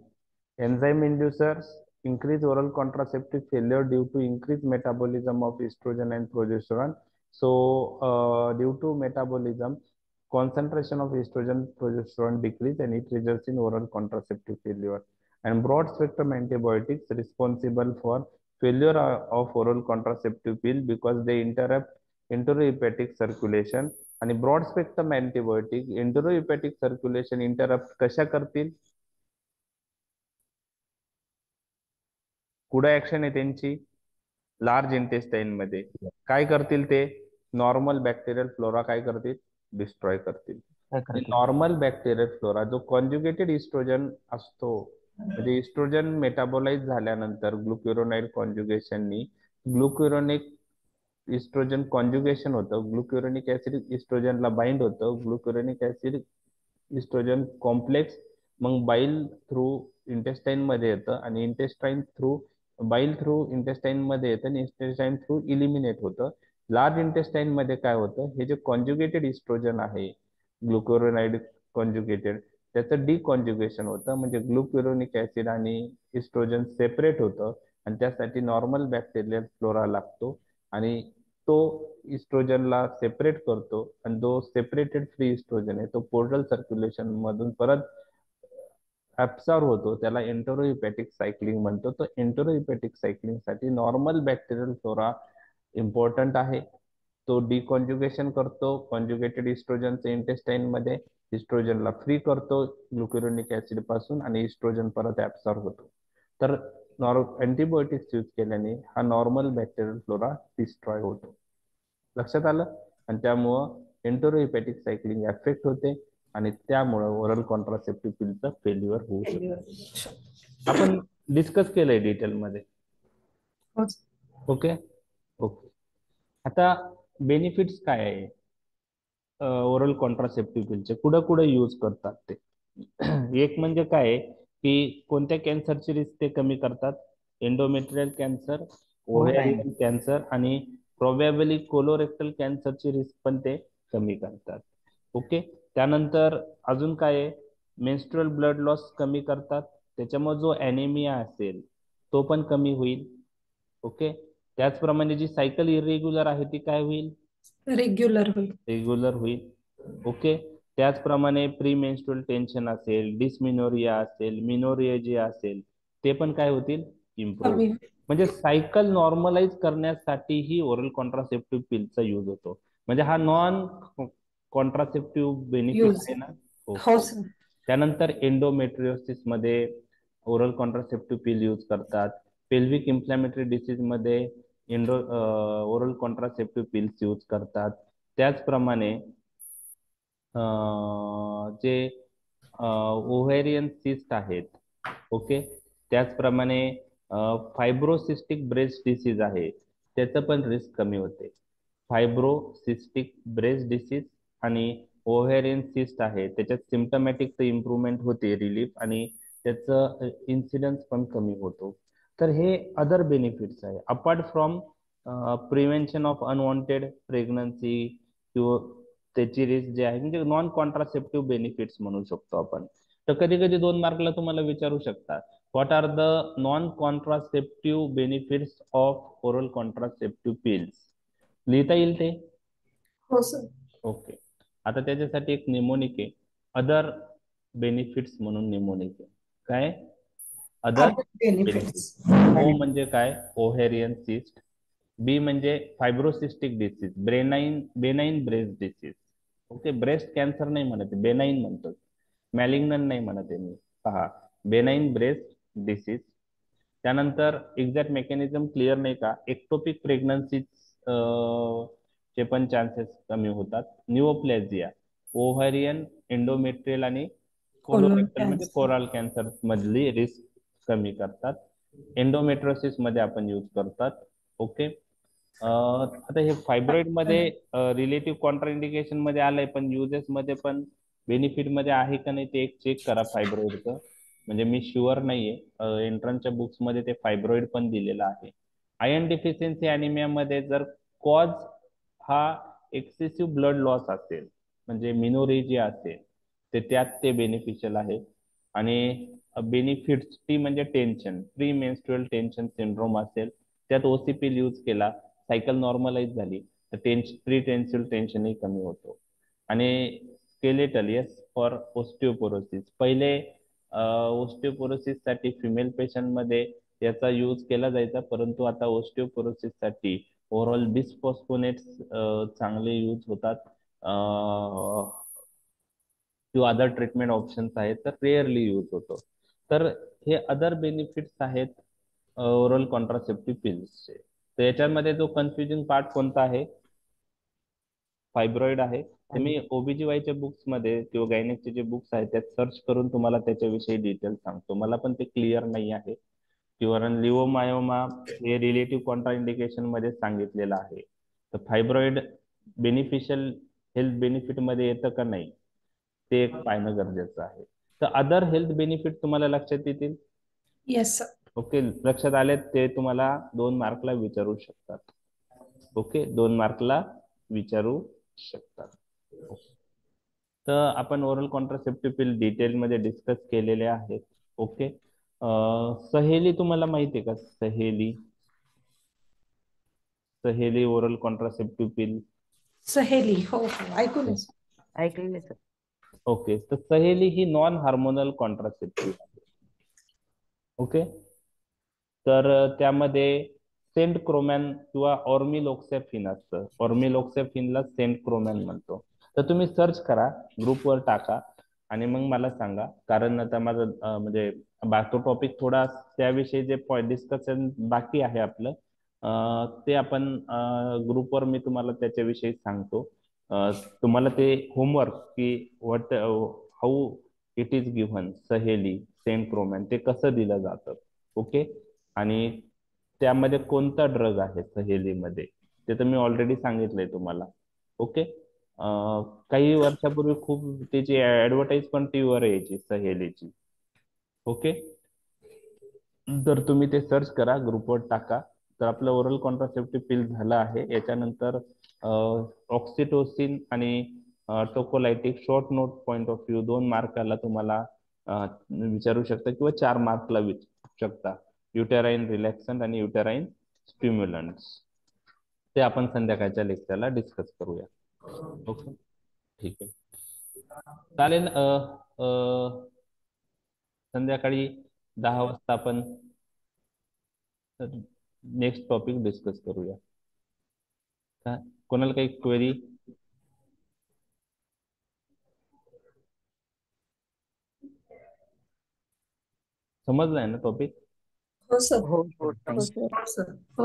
Enzyme inducers increase oral contraceptive failure due to increased metabolism of estrogen and progesterone. So due to metabolism, concentration of estrogen progesterone decrease and it results in oral contraceptive failure. And broad spectrum antibiotics responsible for failure of oral contraceptive pill because they interrupt enterohepatic circulation आणि broad spectrum antibiotic enterohepatic circulation interrupt कशा करतील? कुठे action आहे त्यांची? Large intestine मध्ये. काय करतील ते? नॉर्मल बॅक्टेरियल फ्लोरा काय करतील? डिस्ट्रॉय करतील. काय करतील? नॉर्मल बॅक्टेरियल फ्लोरा जो कॉन्जुगेटेड इस्ट्रोजन असतो, म्हणजे इस्ट्रोजन मेटाबोलाइज झाल्यानंतर ग्लुक्युरोनाइड कॉन्जुगेशननी ग्लुक्युरोनिक इस्ट्रोजन कॉन्जुगेशन होतं, ग्लुक्युरोनिक ऍसिड इस्ट्रोजनला बाइंड होतं, ग्लुक्युरोनिक ऍसिड इस्ट्रोजन कॉम्प्लेक्स मग बाईल थ्रू इंटेस्टाइन मध्ये येतं आणि बाईल थ्रू इंटेस्टाइन मध्ये येतं आणि इंटेस्टाइन थ्रू इलिमिनेट होतं. लार्ज इंटेस्टाइन मध्ये काय होतं? हे जे कॉन्जुगेटेड इस्ट्रोजन आहे ग्लुक्युरोनाइड कॉन्जुगेटेड, त्याचं डिकॉन्जुगेशन होतं, म्हणजे ग्लुक्युरोनिक ऍसिड आणि इस्ट्रोजन सेपरेट होतं आणि त्यासाठी नॉर्मल बॅक्टेरियल फ्लोरा लागतो आणि तो इस्ट्रोजनला सेपरेट करतो आणि जो सेपरेटेड फ्री इस्ट्रोजन आहे तो पोर्टल सर्क्युलेशन मधून परत ऍब्सॉर्ब होतो, त्याला एंटरोहिपॅटिक सायक्लिंग म्हणतो. तो एंटरोहिपॅटिक सायक्लिंग साठी नॉर्मल बॅक्टेरियल फ्लोरा इम्पॉर्टंट आहे. तो डिकॉन्जुगेशन करतो कॉन्जुगेटेड इस्ट्रोजनचे इंटेस्टाइन मध्ये, इस्ट्रोजनला फ्री करतो ग्लुक्युरोनिक ऍसिड पासून आणि इस्ट्रोजन परत ऍब्सॉर्ब होतो. तर अँटीबायोटिक्स यूज केल्याने हा नॉर्मल बॅक्टेरियल फ्लोरा डिस्ट्रॉय होतो. लक्षात आलं? आणि त्यामुळं एंटरोहिपॅटिक सायक्लिंग एफेक्ट होते आणि त्यामुळं ओरल कॉन्ट्रासेप्टिव्ह पिलचं फेल्युअर होऊ शकतं. आपण डिस्कस केलंय डिटेलमध्ये. Okay okay. आता बेनिफिट्स काय आहे ओरल कॉन्ट्रासेप्टिव्ह पिलचे, कुठं कुठं यूज करतात ते? एक म्हणजे काय आहे की कोणत्या कॅन्सरची रिस्क ते कमी करतात? एंडोमेट्रियल कॅन्सर, ओव्हॅरियन कॅन्सर आणि प्रोबॅबली कोलोरेक्टल कॅन्सरची रिस्क पण ते कमी करतात. ओके. त्यानंतर अजून काय आहे? मेन्स्ट्रुअल ब्लड लॉस कमी करतात, त्याच्यामुळे जो ॲनिमिया असेल तो पण कमी होईल. ओके. त्याचप्रमाणे जी सायकल इरेग्युलर आहे ती काय होईल? रेग्युलर होईल. रेग्युलर होईल. ओके. त्याचप्रमाणे प्री मेन्स्ट्रुअल टेन्शन असेल, डिसमिनोरिया असेल, मिनोरिया असेल, ते पण काय होतील? इम्प्रूव्ह. कमी. म्हणजे सायकल नॉर्मलाइज करण्यासाठीही ओरल कॉन्ट्रासेप्टिव्ह पिलचा यूज होतो. म्हणजे हा नॉन कॉन्ट्रासेप्टिव्ह बेनिफिट यूज. आहे ना? हो सर. त्यानंतर एंडोमेट्रियोसिस मध्ये ओरल कॉन्ट्रासेप्टिव्ह पिल यूज करतात. पेल्विक इन्फ्लॅमेटरी डिसीज मध्ये ओरल कॉन्ट्रासेप्टिव्ह पिल्स यूज करतात. त्याचप्रमाणे जे ओव्हेरियन सिस्ट आहेत, ओके, त्याचप्रमाणे फायब्रोसिस्टिक ब्रेस्ट डिसीज आहे, त्याचं पण रिस्क कमी होते. फायब्रोसिस्टिक ब्रेस्ट डिसीज आणि ओव्हेरियन सिस्ट आहे त्याच्यात सिम्टमॅटिक इम्प्रूव्हमेंट होते, रिलीफ, आणि त्याचं इन्सिडन्स पण कमी होतो. तर हे अदर बेनिफिट्स आहे apart from prevention of unwanted pregnancy किंवा त्याची रिस्क जे आहे, म्हणजे नॉन कॉन्ट्रासेप्टिव्ह बेनिफिट्स म्हणू शकतो आपण. तर कधी कधी 2 मार्कला तुम्हाला विचारू शकतात, what are the non contraceptive benefits of oral contraceptive pills? लिहिता येईल ते? हो सर. ओके. आता त्याच्यासाठी एक निमोनिक आहे, अदर बेनिफिट्स म्हणून निमोनिक आहे. काय? Other benefits. ओ म्हणजे काय? Ovarian cyst. बी म्हणजे fibrocystic disease, benign breast disease. Okay. Breast cancer नाही म्हणत, बेनाइन म्हणतो, मॅलिग्नंट नाही म्हणत आहे मी. पहा, बेनाइन ब्रेस्ट डिसीज. त्यानंतर एक्झॅक्ट मेकॅनिझम क्लिअर नाही का, एक्टोपिक प्रेग्नन्सी चे पण चान्सेस कमी होतात. न्यूओप्लॅझिया, ओव्हॅरियन, एंडोमेट्रियल आणि कोलोरेक्टल म्हणजे कोरल कॅन्सर मधली रिस्क कमी करतात. एंडोमेट्रोसिस मध्ये आपण यूज करतात. ओके. आता हे फायब्रॉइड मध्ये रिलेटिव्ह कॉन्ट्राइंडिकेशन मध्ये आलंय, पण युजेस मध्ये पण बेनिफिट मध्ये आहे का नाही ते एक चेक करा फायब्रॉइडचं. म्हणजे मी शुअर नाहीये, एंट्रन्सच्या बुक्स मध्ये ते फायब्रॉइड पण दिलेलं आहे. आयर्न डिफिशियन्सी अॅनिमिया मध्ये जर कॉज हा एक्सेसिव्ह ब्लड लॉस असेल, म्हणजे मिनोरेजिया असेल, तर त्यात ते बेनिफिशियल आहे. आणि बेनिफिट्स टी म्हणजे tension, pre menstrual tension syndrome असेल, त्यात ओसीपी यूज केला, सायकल नॉर्मलाइज झाली, तर प्री टेन्सिल टेन्शनही कमी होतो. आणि स्केलेटल, येस, फॉर ओस्टिओपोरोसिस. पहिले ओस्टिओपोरोसिस साठी फिमेल पेशंट मध्ये याचा यूज केला जायचा, परंतु आता ओस्टिओपोरोसिस साठी ओव्हरऑल बिस्फॉस्फोनेट्स चांगले यूज होतात. किंवा अदर ट्रीटमेंट ऑप्शन्स आहेत तर रेअरली यूज होतो. तर हे अदर बेनिफिट्स आहेत ओरल कॉन्ट्रासेप्टिव्ह पिल्सचे. तर याच्यामध्ये जो कन्फ्युजिंग पार्ट कोणता आहे? फायब्रॉइड आहे. तुम्ही ओबीजीवायच्या बुक्स मध्ये किंवा गायनेकचे जे बुक्स आहेत त्यात सर्च करून तुम्हाला त्याच्याविषयी डिटेल सांगतो. मला पण ते क्लिअर नाही आहे. किंवा लिओमायोमा हे रिलेटिव्ह कॉन्ट्रा इंडिकेशन मध्ये सांगितलेलं आहे. तर फायब्रॉइड बेनिफिशियल हेल्थ बेनिफिट मध्ये येतं का नाही ते एक पाहणं गरजेचं आहे. तर अदर हेल्थ बेनिफिट तुम्हाला लक्षात येतील? Yes sir. ओके, लक्षात आले ते तुम्हाला 2 मार्कला विचारू शकतात. ओके, 2 मार्कला विचारू शकतात. तर आपण ओरल कॉन्ट्रासेप्टिव्ह पिल डिटेलमध्ये डिस्कस केलेले आहेत. ओके, सहेली तुम्हाला माहिती आहे का? सहेली, सहेली ओरल कॉन्ट्रासेप्टिव्ह पिल. सहेली, हो हो, ऐकून आहे. ऐकलेलं सर. ओके, तर सहेली ही नॉन हार्मोनल कॉन्ट्रासेप्टिव्ह आहे. ओके, तर त्यामध्ये सेंट क्रोमॅन किंवा ऑर्मिलोक्सेफिन असतं. ऑर्मिलोक्सेफिनला सेंट क्रोमॅन म्हणतो. तर तुम्ही सर्च करा, ग्रुपवर टाका आणि मग मला सांगा. कारण आता माझं म्हणजे तो टॉपिक थोडा त्याविषयी जे पॉईंट डिस्कशन बाकी आहे आपलं ते आपण ग्रुपवर मी तुम्हाला त्याच्याविषयी सांगतो. तुम्हाला ते होमवर्क की what how it is given सहेली सेंट क्रोमॅन ते कसं दिलं जातं. ओके, आणि त्यामध्ये कोणता ड्रग आहे सहेलीमध्ये ते तर मी ऑलरेडी सांगितलंय तुम्हाला. ओके, काही वर्षापूर्वी खूप त्याची ऍडव्हर्टाईज पण टीव्हीवर यायची सहेलीची. ओके, तर तुम्ही ते सर्च करा, ग्रुपवर टाका. तर आपलं ओरल कॉन्ट्रासेप्टिव्ह पिल झालं आहे. याच्यानंतर ऑक्सिटोसिन आणि tocolytic short note point of view 2 मार्काला तुम्हाला विचारू शकता किंवा 4 मार्कला विचारू शकता. युटेराईन रिलॅक्संट आणि युटेराईन स्टिम्युलंट्स ते आपण संध्याकाळच्या लेक्चरला डिस्कस करूया. ओके, ठीक आहे, चालेल. संध्याकाळी 10 वाजता आपण नेक्स्ट टॉपिक डिस्कस करूया. कोणाला काही क्वेरी? समजलाय ना टॉपिक? हो सर. हो हो हो थँक्यू. सर.